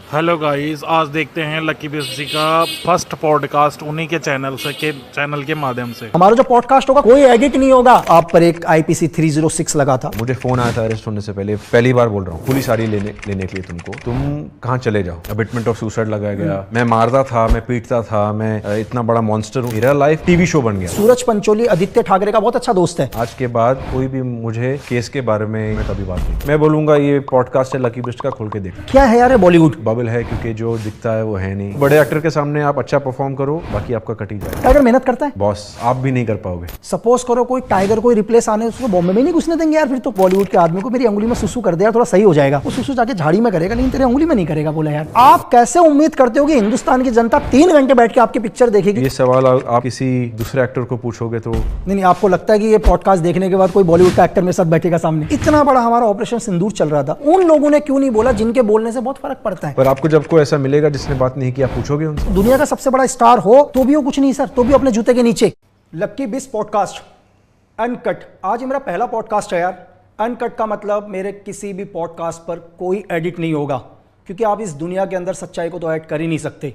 Hello guys, आज देखते हैं लकी बेस्सी का फर्स्ट पॉडकास्ट उन्हीं के चैनल के माध्यम से। हमारा जो पॉडकास्ट होगा कोई एडिट नहीं होगा। आप पर एक IPC 306 लगा था। मुझे फोन आया था अरेस्ट होने से पहले, पहली बार बोल रहा हूँ, पुलिस आ रही लेने के लिए तुमको, तुम कहाँ चले जाओ। अबिटमेंट ऑफ सुसाइड लगाया गया, मैं मारता था, मैं पीटता था, मैं इतना बड़ा मॉन्स्टर हूँ। मेरा लाइफ टीवी शो बन गया। सूरज पंचोली आदित्य ठाकरे का बहुत अच्छा दोस्त है। आज के बाद कोई भी मुझे केस के बारे में मैं कभी बात नहीं, मैं बोलूंगा ये पॉडकास्ट है लकी बेस्ट का, खोल के देख। क्या है यार बॉलीवुड बबल है क्योंकि जो दिखता है वो है नहीं। बड़े एक्टर के सामने आप अच्छा परफॉर्म करो, बाकी आपका कट ही जाए। टाइगर मेहनत करता है बॉस, आप भी नहीं कर पाओगे। सपोज करो कोई टाइगर कोई रिप्लेस आने उसको बॉम्बे में नहीं घुसने देंगे यार। फिर तो बॉलीवुड के आदमी को मेरी अंगुली में सुसु कर दे यार, थोड़ा सही हो जाएगा। वो सुसु जाके झाड़ी में करेगा लेकिन तेरे अंगुली में नहीं करेगा। बोला यार, आप कैसे उम्मीद करते हो कि हिंदुस्तान की जनता 3 घंटे बैठ के आपकी पिक्चर देखेगी? ये सवाल आप किसी दूसरे एक्टर को पूछोगे तो नहीं, आपको लगता है कि ये पॉडकास्ट देखने के बाद कोई बॉलीवुड का एक्टर मेरे साथ बैठेगा सामने? इतना बड़ा हमारा ऑपरेशन सिंदूर चल रहा था, उन लोगों ने क्यों नहीं बोला जिनके बोलने से बहुत फर्क पड़ता है। पर आपको जब कोई ऐसा मिलेगा जिसने बात नहीं की, आप पूछोगे उनसे। दुनिया का सबसे बड़ा स्टार हो तो भी वो कुछ नहीं सर, तो भी अपने जूते के नीचे। लक्की बिस पॉडकास्ट अनकट, आज ये मेरा पहला पॉडकास्ट है यार। अनकट का मतलब मेरे किसी भी पॉडकास्ट पर कोई एडिट नहीं होगा, क्योंकि आप इस दुनिया के अंदर सच्चाई को तो ऐड कर ही नहीं सकते।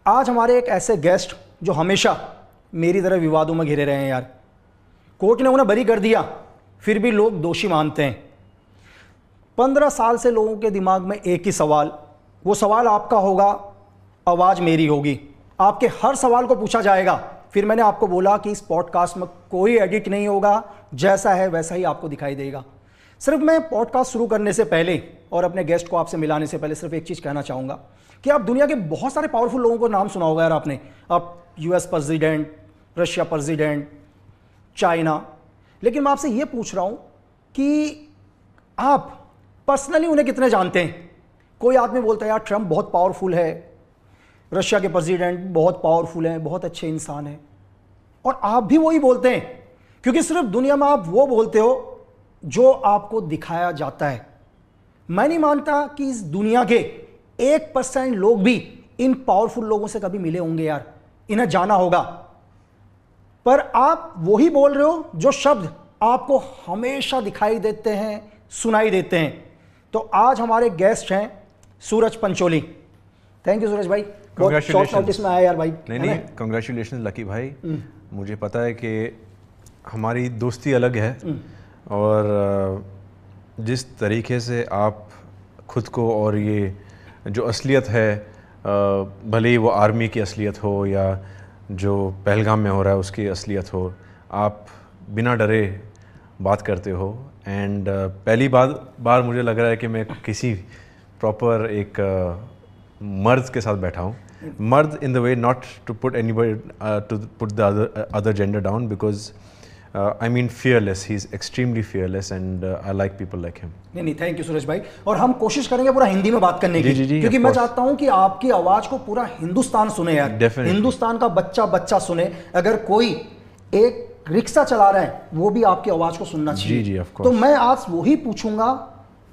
आज हमारे एक ऐसे गेस्ट जो हमेशा मेरी तरह विवादों में घिरे रहे हैं यार। कोर्ट ने उन्हें बरी कर दिया, फिर भी लोग दोषी मानते हैं। 15 साल से लोगों के दिमाग में एक ही सवाल, वो सवाल आपका होगा, आवाज़ मेरी होगी। आपके हर सवाल को पूछा जाएगा। फिर मैंने आपको बोला कि इस पॉडकास्ट में कोई एडिट नहीं होगा, जैसा है वैसा ही आपको दिखाई देगा। सिर्फ मैं पॉडकास्ट शुरू करने से पहले और अपने गेस्ट को आपसे मिलाने से पहले सिर्फ एक चीज़ कहना चाहूँगा कि आप दुनिया के बहुत सारे पावरफुल लोगों को नाम सुना होगा यार आपने। आप US president, Russia president, China, लेकिन मैं आपसे ये पूछ रहा हूँ कि आप पर्सनली उन्हें कितने जानते हैं? कोई आदमी बोलता है यार ट्रंप बहुत पावरफुल है, रशिया के प्रेसिडेंट बहुत पावरफुल हैं, बहुत अच्छे इंसान हैं, और आप भी वही बोलते हैं, क्योंकि सिर्फ दुनिया में आप वो बोलते हो जो आपको दिखाया जाता है। मैं नहीं मानता कि इस दुनिया के 1% लोग भी इन पावरफुल लोगों से कभी मिले होंगे यार, इन्हें जाना होगा। पर आप वही बोल रहे हो जो शब्द आपको हमेशा दिखाई देते हैं, सुनाई देते हैं। तो आज हमारे गेस्ट हैं सूरज पंचोली। थैंक यू सूरज भाई, बहुत शॉर्ट नोटिस में आया यार भाई। नहीं, कांग्रेचुलेशन लकी भाई। मुझे पता है कि हमारी दोस्ती अलग है, और जिस तरीके से आप खुद को, और ये जो असलियत है, भले ही वो आर्मी की असलियत हो या जो पहलगाम में हो रहा है उसकी असलियत हो, आप बिना डरे बात करते हो। एंड पहली बार मुझे लग रहा है कि मैं किसी प्रॉपर एक मर्द के साथ बैठा हूँ। मर्द in the way, not to put anybody, to put the other gender down, because I mean fearless. He's extremely fearless and I like people like him. नहीं, थैंक यू सूरज भाई। और हम कोशिश करेंगे पूरा हिंदी में बात करने की, क्योंकि मैं चाहता हूं कि आपकी आवाज को पूरा हिंदुस्तान सुने यार। Definitely. हिंदुस्तान का बच्चा सुने। अगर कोई एक रिक्शा चला रहा है वो भी आपकी आवाज को सुनना चाहिए। जी, of course. तो मैं आज वही पूछूंगा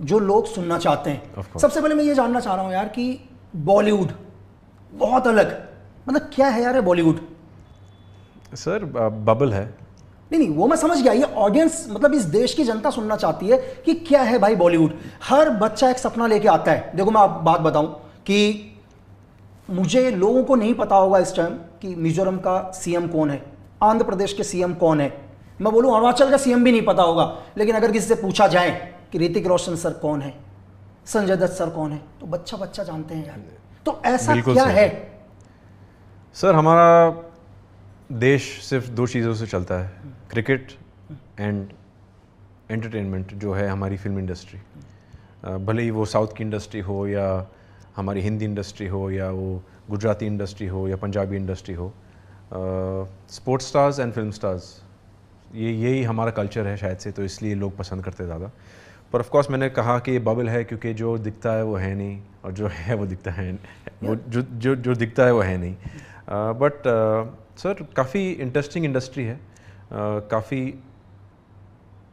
जो लोग सुनना चाहते हैं। सबसे पहले मैं ये जानना चाह रहा हूं यार कि बॉलीवुड बहुत अलग, मतलब क्या है यार बॉलीवुड? सर, बबल है। नहीं, वो मैं समझ गया। ये ऑडियंस, मतलब इस देश की जनता सुनना चाहती है कि क्या है भाई बॉलीवुड। हर बच्चा एक सपना लेके आता है। देखो मैं आप बात बताऊं कि मुझे लोगों को नहीं पता होगा इस टाइम कि मिजोरम का CM कौन है, आंध्र प्रदेश के CM कौन है। मैं बोलूं अरुणाचल का CM भी नहीं पता होगा, लेकिन अगर किसी से पूछा जाए कि ऋतिक रोशन सर कौन है, संजय दत्त सर कौन है, तो बच्चा जानते हैं यार। तो ऐसा क्या है? सर, हमारा देश सिर्फ 2 चीज़ों से चलता है, क्रिकेट एंड एंटरटेनमेंट, जो है हमारी फिल्म इंडस्ट्री। भले ही वो साउथ की इंडस्ट्री हो या हमारी हिंदी इंडस्ट्री हो या वो गुजराती इंडस्ट्री हो या पंजाबी इंडस्ट्री हो, sports stars and film stars, यही हमारा कल्चर है शायद से, तो इसलिए लोग पसंद करते ज़्यादा। पर ऑफ कोर्स मैंने कहा कि ये बबल है क्योंकि जो दिखता है वो है नहीं, और जो है वो दिखता है, वो जो दिखता है वो है नहीं। बट सर, काफ़ी इंटरेस्टिंग इंडस्ट्री है, काफ़ी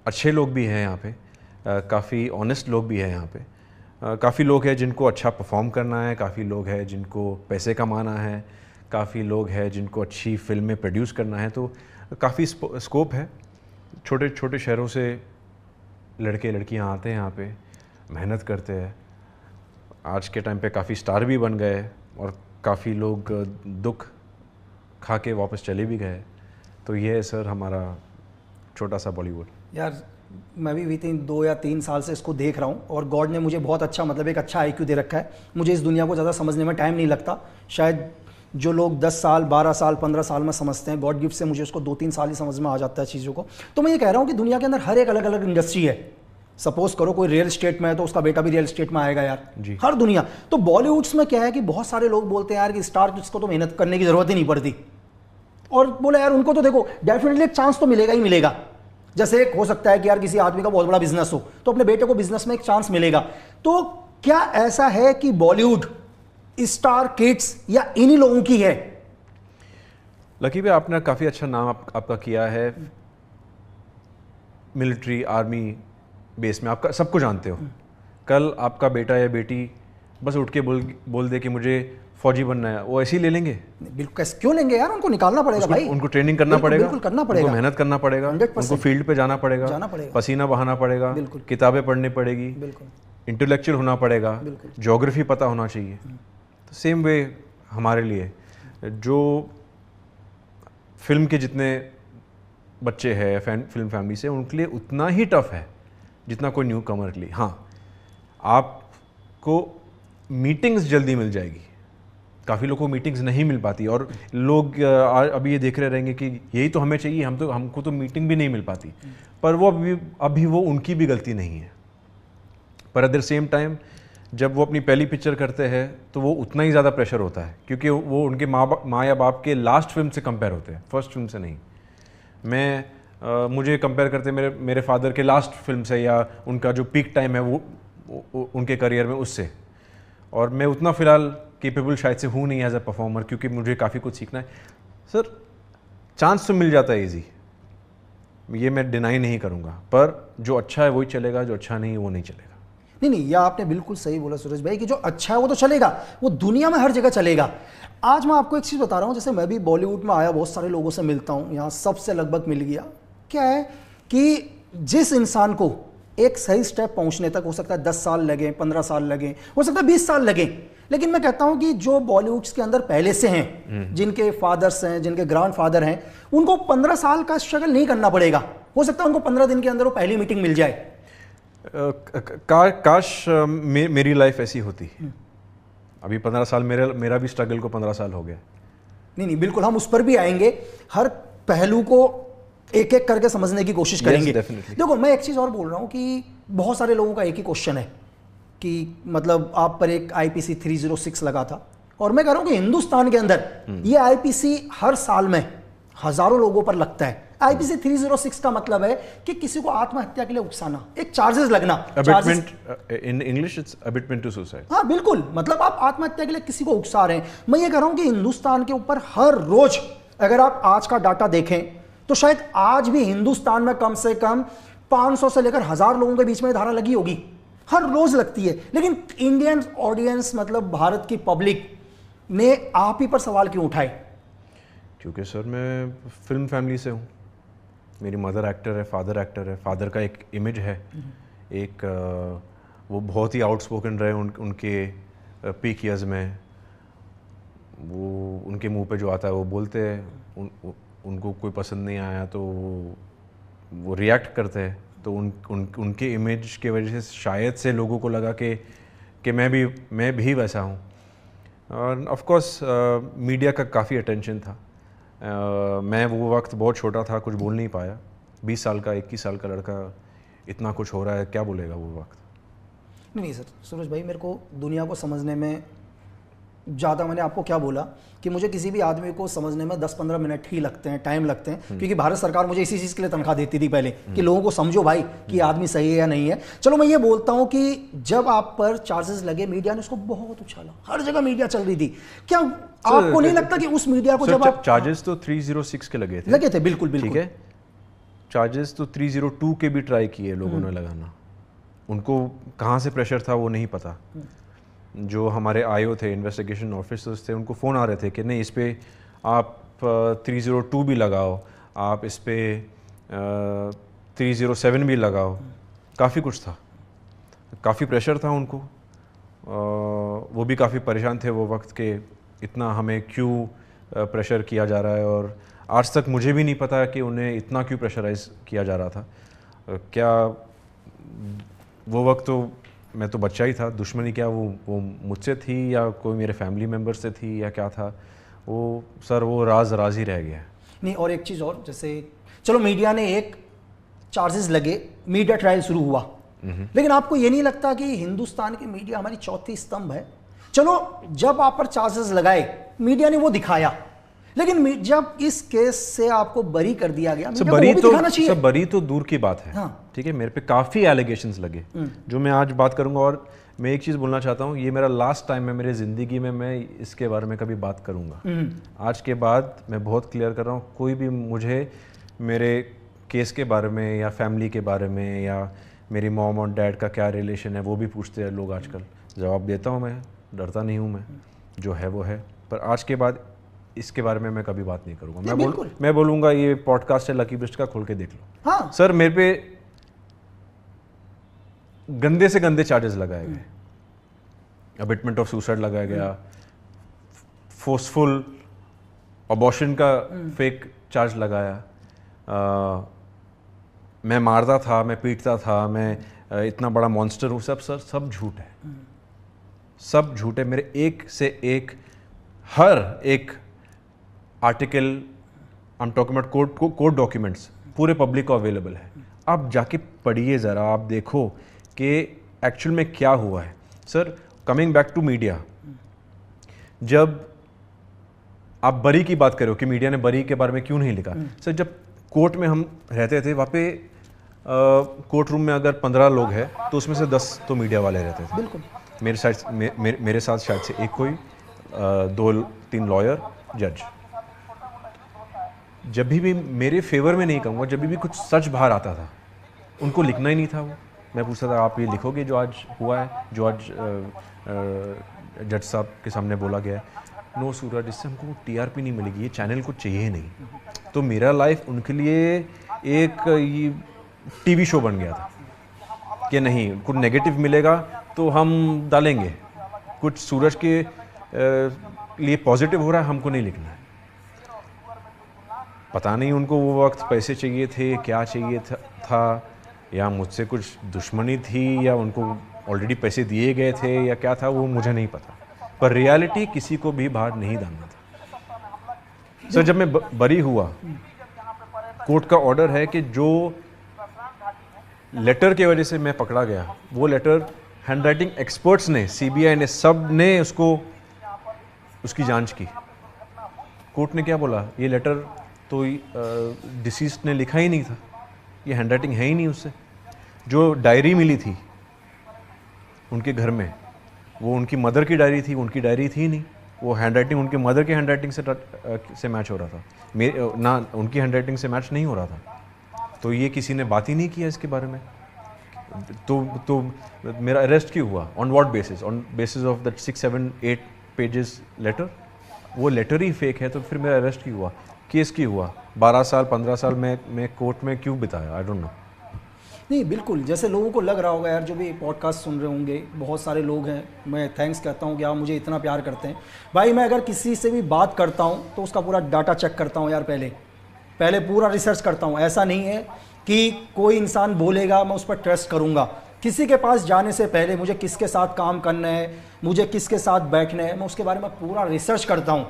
अच्छे लोग भी हैं यहाँ पे, काफ़ी ऑनेस्ट लोग भी हैं यहाँ पे, काफ़ी लोग हैं जिनको अच्छा परफॉर्म करना है, काफ़ी लोग हैं जिनको पैसे कमाना है, काफ़ी लोग हैं जिनको अच्छी फिल्में प्रोड्यूस करना है। तो काफ़ी स्कोप है। छोटे छोटे शहरों से लड़के लड़कियाँ आते हैं यहाँ पे, मेहनत करते हैं, आज के टाइम पे काफ़ी स्टार भी बन गए और काफ़ी लोग दुख खा के वापस चले भी गए। तो ये है सर हमारा छोटा सा बॉलीवुड। यार मैं भी 2 या 3 साल से इसको देख रहा हूँ और गॉड ने मुझे बहुत अच्छा मतलब एक अच्छा IQ दे रखा है। मुझे इस दुनिया को ज़्यादा समझने में टाइम नहीं लगता। शायद जो लोग 10 साल 12 साल 15 साल में समझते हैं, गॉड गिफ्ट से मुझे उसको 2-3 साल ही समझ में आ जाता है चीज़ों को। तो मैं ये कह रहा हूँ कि दुनिया के अंदर हर एक अलग अलग इंडस्ट्री है। सपोज करो कोई रियल स्टेट में है तो उसका बेटा भी रियल स्टेट में आएगा यार जी। हर दुनिया। तो बॉलीवुड्स में क्या है कि बहुत सारे लोग बोलते हैं यार कि स्टार किड्स को तो मेहनत करने की ज़रूरत ही नहीं पड़ती, और बोले यार उनको तो देखो डेफिनेटली एक चांस तो मिलेगा ही मिलेगा। जैसे एक हो सकता है कि यार किसी आदमी का बहुत बड़ा बिजनेस हो तो अपने बेटे को बिजनेस में एक चांस मिलेगा। तो क्या ऐसा है कि बॉलीवुड स्टार किड्स या इन्हीं लोगों की है? लकी भाई आपने काफ़ी अच्छा नाम आपका किया है मिलिट्री आर्मी बेस में, आपका सबको जानते हो। कल आपका बेटा या बेटी बस उठ के बोल दे कि मुझे फौजी बनना है, वो ऐसे ही ले लेंगे? बिल्कुल, क्यों लेंगे यार, उनको निकालना पड़ेगा भाई, उनको ट्रेनिंग करना पड़ेगा, बिल्कुल करना पड़ेगा, उनको मेहनत करना पड़ेगा, 100% उनको फील्ड पे जाना पड़ेगा, पसीना बहाना पड़ेगा, किताबें पढ़नी पड़ेगी, इंटेलेक्चुअल होना पड़ेगा, ज्योग्राफी पता होना चाहिए। तो सेम वे हमारे लिए जो फिल्म के जितने बच्चे हैं फिल्म फैमिली से, उनके लिए उतना ही टफ है जितना कोई न्यू कमर के लिए। हाँ, आपको मीटिंग्स जल्दी मिल जाएगी, काफ़ी लोगों को मीटिंग्स नहीं मिल पाती और लोग अभी ये देख रहे रहेंगे कि यही तो हमें चाहिए, हमको तो मीटिंग भी नहीं मिल पाती। पर वो अभी वो उनकी भी गलती नहीं है। पर एट द सेम टाइम जब वो अपनी पहली पिक्चर करते हैं तो वो उतना ही ज़्यादा प्रेशर होता है, क्योंकि वो उनके माँ या बाप के लास्ट फिल्म से कंपेयर होते हैं, फर्स्ट फिल्म से नहीं। मुझे कंपेयर करते मेरे फादर के लास्ट फिल्म से या उनका जो पीक टाइम है वो उनके करियर में उससे, और मैं उतना फ़िलहाल केपेबल शायद से हूँ नहीं एज अ परफॉर्मर, क्योंकि मुझे काफ़ी कुछ सीखना है। सर चांस तो मिल जाता है ईजी, ये मैं डिनाई नहीं करूँगा, पर जो अच्छा है वही चलेगा, जो अच्छा नहीं है वो नहीं चलेगा। नहीं, यह आपने बिल्कुल सही बोला सूरज भाई कि जो अच्छा है वो तो चलेगा, वो दुनिया में हर जगह चलेगा। आज मैं आपको एक चीज़ बता रहा हूँ, जैसे मैं भी बॉलीवुड में आया, बहुत सारे लोगों से मिलता हूँ, यहाँ सबसे लगभग मिल गया। क्या है कि जिस इंसान को एक सही स्टेप पहुँचने तक हो सकता है 10 साल लगे, 15 साल लगे, हो सकता है 20 साल लगे, लेकिन मैं कहता हूँ कि जो बॉलीवुड के अंदर पहले से हैं, जिनके फादर्स हैं, जिनके ग्रैंड फादर हैं, उनको 15 साल का स्ट्रगल नहीं करना पड़ेगा। हो सकता है उनको 15 दिन के अंदर वो पहली मीटिंग मिल जाए। काश मेरी लाइफ ऐसी होती। अभी 15 साल मेरा भी स्ट्रगल को 15 साल हो गया। नहीं, बिल्कुल हम उस पर भी आएंगे, हर पहलू को एक एक करके समझने की कोशिश करेंगे। देखो, मैं एक चीज़ और बोल रहा हूँ कि बहुत सारे लोगों का एक ही क्वेश्चन है कि मतलब आप पर एक IPC 306 लगा था, और मैं कह रहा हूँ कि हिंदुस्तान के अंदर ये IPC हर साल में हजारों लोगों पर लगता है। IPC 306 का मतलब है कि किसी को आत्महत्या के लिए उकसाना, एक चार्जेस लगना। In English it's abetment to suicide. हाँ बिल्कुल, मतलब आप आत्महत्या के लिए किसी को उकसा रहे हैं। मैं ये कह रहा हूं कि हिंदुस्तान के ऊपर हर रोज, अगर आप आज का डाटा देखें तो शायद आज भी हिंदुस्तान में कम से कम 500 से लेकर 1000 लोगों के बीच में धारा लगी होगी, हर रोज लगती है। लेकिन इंडियन ऑडियंस, मतलब भारत की पब्लिक ने आप ही पर सवाल क्यों उठाए? क्योंकि सर मैं फिल्म फैमिली से हूँ, मेरी मदर एक्टर है, फादर एक्टर है, फादर का एक इमेज है, एक वो बहुत ही आउटस्पोकन रहे उनके पीक ईयर्स में, वो उनके मुंह पे जो आता है वो बोलते हैं, उनको कोई पसंद नहीं आया तो वो रिएक्ट करते हैं। तो उनके इमेज के वजह से शायद से लोगों को लगा कि मैं भी वैसा हूँ। और ऑफ कोर्स मीडिया का काफ़ी अटेंशन था। मैं वो वक्त बहुत छोटा था, कुछ बोल नहीं पाया। 20 साल का 21 साल का लड़का, इतना कुछ हो रहा है, क्या बोलेगा वो वक्त? नहीं सर, सूरज भाई मेरे को दुनिया को समझने में ज़्यादा, मैंने आपको क्या बोला कि मुझे किसी भी आदमी को समझने में 10-15 मिनट ही लगते हैं, टाइम लगते हैं, क्योंकि भारत सरकार मुझे इसी चीज़ के लिए तनख्वाह देती थी पहले कि लोगों को समझो भाई कि आदमी सही है या नहीं है। चलो मैं ये बोलता हूँ कि जब आप पर चार्जेस लगे, मीडिया ने उसको बहुत उछाला, हर जगह मीडिया चल रही थी। क्या आपको नहीं लगता कि उस मीडिया को जब आप चार्जेस तो 306 के लगे थे? बिल्कुल ठीक है, चार्जेस तो 302 के भी ट्राई किए लोगों ने लगाना, उनको कहाँ से प्रेशर था वो नहीं पता। जो हमारे IO थे, इन्वेस्टिगेशन ऑफिसर्स थे, उनको फ़ोन आ रहे थे कि नहीं इस पे आप 302 भी लगाओ, आप इस पे 307 भी लगाओ, काफ़ी कुछ था, काफ़ी प्रेशर था उनको। वो भी काफ़ी परेशान थे वो वक्त के इतना हमें क्यों प्रेशर किया जा रहा है, और आज तक मुझे भी नहीं पता कि उन्हें इतना क्यों प्रेशराइज किया जा रहा था। क्या वो वक्त तो मैं तो बच्चा ही था, दुश्मनी क्या वो मुझसे थी या कोई मेरे फैमिली मेम्बर से थी या क्या था, वो सर वो राज ही रह गया है। नहीं, और एक चीज़ और, जैसे चलो मीडिया ने एक चार्जेस लगे, मीडिया ट्रायल शुरू हुआ, लेकिन आपको ये नहीं लगता कि हिंदुस्तान की मीडिया हमारी चौथी स्तंभ है? चलो जब आप पर चार्जेस लगाए मीडिया ने वो दिखाया, लेकिन जब इस केस से आपको बरी कर दिया गया, मीडिया को वो भी दिखाना चाहिए। सब बरी तो दूर की बात है। हाँ। ठीक है, मेरे पे काफ़ी एलिगेशंस लगे जो मैं आज बात करूंगा, और मैं एक चीज़ बोलना चाहता हूँ, ये मेरा लास्ट टाइम है मेरे ज़िंदगी में मैं इसके बारे में कभी बात करूँगा। आज के बाद मैं बहुत क्लियर कर रहा हूँ, कोई भी मुझे मेरे केस के बारे में या फैमिली के बारे में या मेरी मॉम और डैड का क्या रिलेशन है वो भी पूछते हैं लोग आजकल, जवाब देता हूँ मैं, डरता नहीं हूँ मैं, जो है वो है। पर आज के बाद इसके बारे में मैं कभी बात नहीं करूँगा। मैं बोलूँगा ये पॉडकास्ट है लकी बिस्ट का, खोल के देख लो। हाँ। सर मेरे पे गंदे से गंदे चार्जेस लगाए गए, अबिटमेंट ऑफ सुसाइड लगाया गया, फोर्सफुल अबॉर्शन का फेक चार्ज लगाया, मैं मारता था, मैं पीटता था, मैं इतना बड़ा मॉन्स्टर हूँ, सब झूठ है, सब झूठ है। मेरे एक से एक हर एक article, I am talking about court documents, पूरे पब्लिक को अवेलेबल है। आप जाके पढ़िए ज़रा, आप देखो कि एक्चुअल में क्या हुआ है। Sir coming back to media, जब आप बरी की बात करो कि मीडिया ने बरी के बारे में क्यों नहीं लिखा, सर जब कोर्ट में हम रहते थे वहाँ पे कोर्ट रूम में अगर 15 लोग हैं तो उसमें से 10 तो मीडिया वाले रहते थे। बिल्कुल। मेरे साथ शायद से एक कोई 2-3 लॉयर, जज। जब भी मेरे फेवर में नहीं कहूँगा, जब भी कुछ सच बाहर आता था उनको लिखना ही नहीं था। वो मैं पूछता था आप ये लिखोगे जो आज हुआ है, जो आज जज साहब के सामने बोला गया है? नो सूरज, इससे हमको टीआरपी नहीं मिलेगी, ये चैनल को चाहिए नहीं। तो मेरा लाइफ उनके लिए एक ये टीवी शो बन गया था कि नहीं, कुछ नेगेटिव मिलेगा तो हम डालेंगे, कुछ सूरज के लिए पॉजिटिव हो रहा है हमको नहीं लिखना है। पता नहीं उनको वो वक्त पैसे चाहिए थे, क्या चाहिए था, या मुझसे कुछ दुश्मनी थी, या उनको ऑलरेडी पैसे दिए गए थे, या क्या था वो मुझे नहीं पता। पर रियलिटी किसी को भी बाहर नहीं डालना था। सर जब मैं बरी हुआ, कोर्ट का ऑर्डर है कि जो लेटर की वजह से मैं पकड़ा गया, वो लेटर हैंडराइटिंग एक्सपर्ट्स ने, सीबीआई ने, सब ने उसकी जांच की। कोर्ट ने क्या बोला, ये लेटर तो डिसीज्ड ने लिखा ही नहीं था, ये हैंडराइटिंग है ही नहीं उससे। जो डायरी मिली थी उनके घर में, वो उनकी मदर की डायरी थी, उनकी डायरी थी नहीं। वो हैंडराइटिंग उनके मदर के हैंडराइटिंग से मैच हो रहा था, ना उनकी हैंडराइटिंग से मैच नहीं हो रहा था। तो ये किसी ने बात ही नहीं किया इसके बारे में। तो मेरा अरेस्ट क्यों हुआ? On what basis? On basis of that 6-7-8 pages letter. वो लेटर ही फेक है, तो फिर मेरा अरेस्ट क्यों हुआ? केस क्यों हुआ? 12 साल 15 साल मैं कोर्ट में क्यों बिताया? I don't know. नहीं बिल्कुल, जैसे लोगों को लग रहा होगा यार, जो भी पॉडकास्ट सुन रहे होंगे, बहुत सारे लोग हैं, मैं थैंक्स कहता हूँ कि आप मुझे इतना प्यार करते हैं। भाई मैं अगर किसी से भी बात करता हूँ तो उसका पूरा डाटा चेक करता हूँ यार, पहले पूरा रिसर्च करता हूँ। ऐसा नहीं है कि कोई इंसान बोलेगा मैं उस पर ट्रस्ट करूँगा। किसी के पास जाने से पहले मुझे किसके साथ काम करना है, मुझे किसके साथ बैठना है, मैं उसके बारे में पूरा रिसर्च करता हूँ।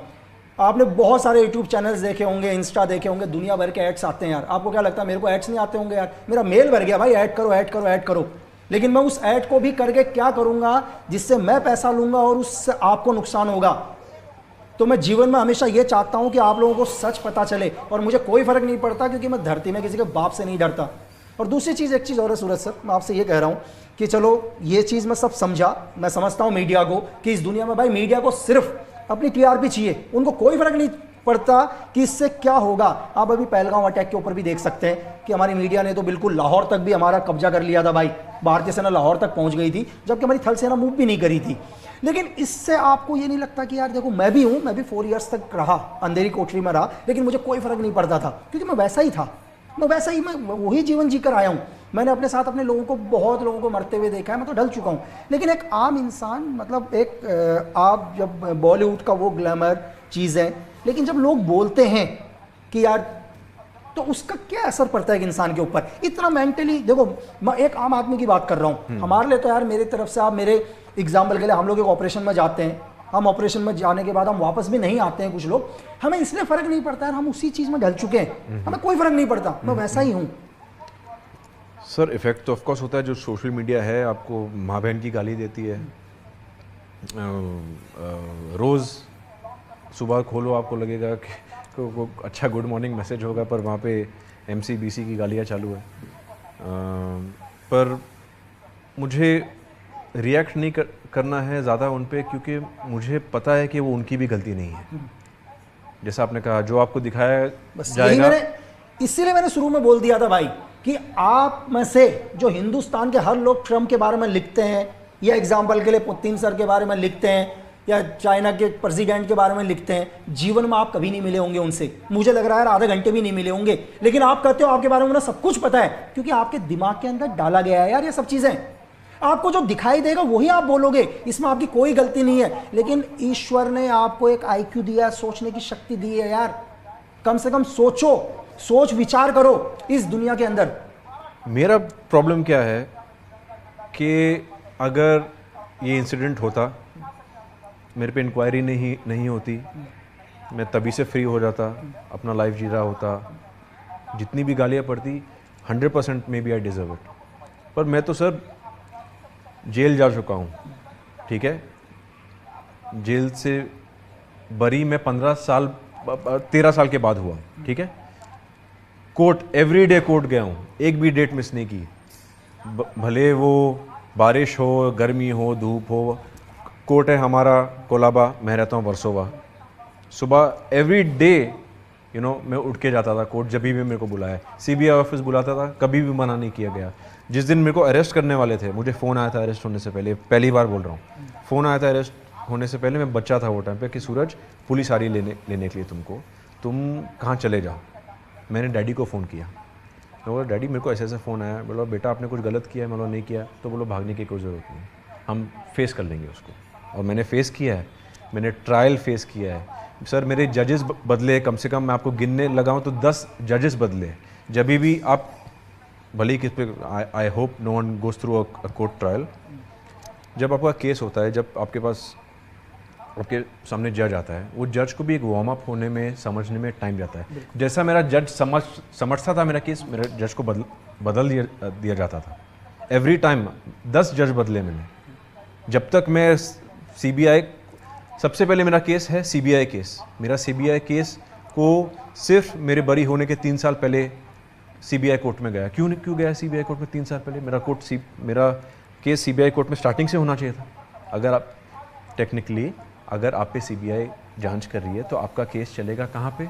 आपने बहुत सारे यूट्यूब चैनल्स देखे होंगे, इंस्टा देखे होंगे, दुनिया भर के एड्स आते हैं यार। आपको क्या लगता है मेरे को एड्स नहीं आते होंगे यार? मेरा मेल भर गया भाई, ऐड करो ऐड करो ऐड करो। लेकिन मैं उस ऐड को भी करके क्या करूँगा जिससे मैं पैसा लूँगा और उससे आपको नुकसान होगा। तो मैं जीवन में हमेशा ये चाहता हूँ कि आप लोगों को सच पता चले, और मुझे कोई फ़र्क नहीं पड़ता क्योंकि मैं धरती में किसी के बाप से नहीं डरता। और दूसरी चीज़, एक चीज़ और है सूरज सर, मैं आपसे ये कह रहा हूँ कि चलो ये चीज़ मैं सब समझा, मैं समझता हूँ मीडिया को कि इस दुनिया में भाई मीडिया को सिर्फ अपनी टीआरपी चाहिए, उनको कोई फ़र्क नहीं पड़ता कि इससे क्या होगा। आप अभी पहलगांव अटैक के ऊपर भी देख सकते हैं कि हमारी मीडिया ने तो बिल्कुल लाहौर तक भी हमारा कब्जा कर लिया था भाई, भारतीय सेना लाहौर तक पहुंच गई थी, जबकि हमारी थल सेना मूव भी नहीं करी थी। लेकिन इससे आपको ये नहीं लगता कि यार देखो मैं भी हूँ, मैं भी 4 ईयर्स तक रहा, अंधेरी कोठरी में रहा, लेकिन मुझे कोई फ़र्क नहीं पड़ता था क्योंकि मैं वैसा ही था, मैं वही जीवन जीकर आया हूँ। मैंने अपने साथ अपने लोगों को, बहुत लोगों को मरते हुए देखा है, मैं तो ढल चुका हूँ। लेकिन एक आम इंसान, मतलब एक आप जब बॉलीवुड का वो ग्लैमर चीज़ है, लेकिन जब लोग बोलते हैं कि यार, तो उसका क्या असर पड़ता है एक इंसान के ऊपर इतना मेंटली। देखो मैं एक आम आदमी की बात कर रहा हूँ, हमारे लिए तो यार, मेरी तरफ से आप मेरे एग्जाम्पल के लिए, हम लोग एक ऑपरेशन में जाते हैं, हम ऑपरेशन में जाने के बाद हम वापस भी नहीं आते हैं कुछ लोग, हमें इसलिए फर्क नहीं पड़ता है, हम उसी चीज़ में ढल चुके हैं, हमें कोई फर्क नहीं पड़ता, मैं वैसा ही हूँ। सर इफ़ेक्ट तो ऑफकोर्स होता है, जो सोशल मीडिया है आपको माँ बहन की गाली देती है, रोज़ सुबह खोलो आपको लगेगा कि को अच्छा गुड मॉर्निंग मैसेज होगा, पर वहाँ पे MCBC की गालियाँ चालू है। पर मुझे रिएक्ट नहीं करना है ज़्यादा उन पे, क्योंकि मुझे पता है कि वो उनकी भी गलती नहीं है। जैसा आपने कहा, जो आपको दिखाया जाएगा, इसीलिए मैंने शुरू में बोल दिया था भाई कि आप में से जो हिंदुस्तान के हर लोग ट्रम्प के बारे में लिखते हैं, या एग्जाम्पल के लिए पुतिन सर के बारे में लिखते हैं, या चाइना के प्रेसिडेंट के बारे में लिखते हैं, जीवन में आप कभी नहीं मिले होंगे उनसे, मुझे लग रहा है आधे घंटे भी नहीं मिले होंगे, लेकिन आप कहते हो आपके बारे में सब कुछ पता है, क्योंकि आपके दिमाग के अंदर डाला गया है यार ये सब चीजें। आपको जो दिखाई देगा वही आप बोलोगे, इसमें आपकी कोई गलती नहीं है। लेकिन ईश्वर ने आपको एक IQ दिया, सोचने की शक्ति दी है यार, कम से कम सोचो, सोच विचार करो इस दुनिया के अंदर। मेरा प्रॉब्लम क्या है कि अगर ये इंसिडेंट होता, मेरे पे इंक्वायरी नहीं होती, मैं तभी से फ्री हो जाता, अपना लाइफ जी रहा होता, जितनी भी गालियाँ पड़ती 100% maybe I deserve it. पर मैं तो सर जेल जा चुका हूँ, ठीक है, जेल से बरी मैं 13 साल के बाद हुआ, ठीक है। कोर्ट एवरीडे कोर्ट गया हूँ, एक भी डेट मिस नहीं की, भले वो बारिश हो, गर्मी हो, धूप हो। कोर्ट है हमारा कोलाबा, मैं रहता हूँ वर्सोवा। सुबह एवरी डे मैं उठ के जाता था कोर्ट, जब भी मेरे को बुलाया, CBI ऑफिस बुलाता था, कभी भी मना नहीं किया गया। जिस दिन मेरे को अरेस्ट करने वाले थे, मुझे फ़ोन आया था अरेस्ट होने से पहले, पहली बार बोल रहा हूँ, फ़ोन आया था अरेस्ट होने से पहले, मैं बच्चा था वो टाइम पे, कि सूरज पुलिस आ रही लेने के लिए तुमको, तुम कहाँ चले जाओ। मैंने डैडी को फ़ोन किया, मैं बोला डैडी मेरे को ऐसे फ़ोन आया। बोला बेटा आपने कुछ गलत किया है? मैं बोला नहीं किया। तो बोलो भागने की कोई ज़रूरत नहीं, हम फेस कर लेंगे उसको। और मैंने फेस किया है, मैंने ट्रायल फेस किया है सर। मेरे जजेस बदले, कम से कम मैं आपको गिनने लगाऊं तो 10 जजेस बदले। जब भी आप भले ही किस पे, I hope no one goes through a court trial, जब आपका केस होता है, जब आपके पास आपके सामने जज आता है, वो जज को भी एक वार्म अप होने में, समझने में टाइम जाता है। जैसा मेरा जज समझता था मेरा केस, मेरे जज को बदल दिया जाता था। एवरी टाइम 10 जज बदले मैंने। जब तक मैं CBI, सबसे पहले मेरा केस है CBI केस। मेरा CBI केस को सिर्फ मेरे बरी होने के 3 साल पहले CBI कोर्ट में गया। क्यों गया CBI कोर्ट में 3 साल पहले? मेरा केस CBI कोर्ट में स्टार्टिंग से होना चाहिए था। अगर आप टेक्निकली, अगर आप पे CBI जांच कर रही है तो आपका केस चलेगा कहाँ पे?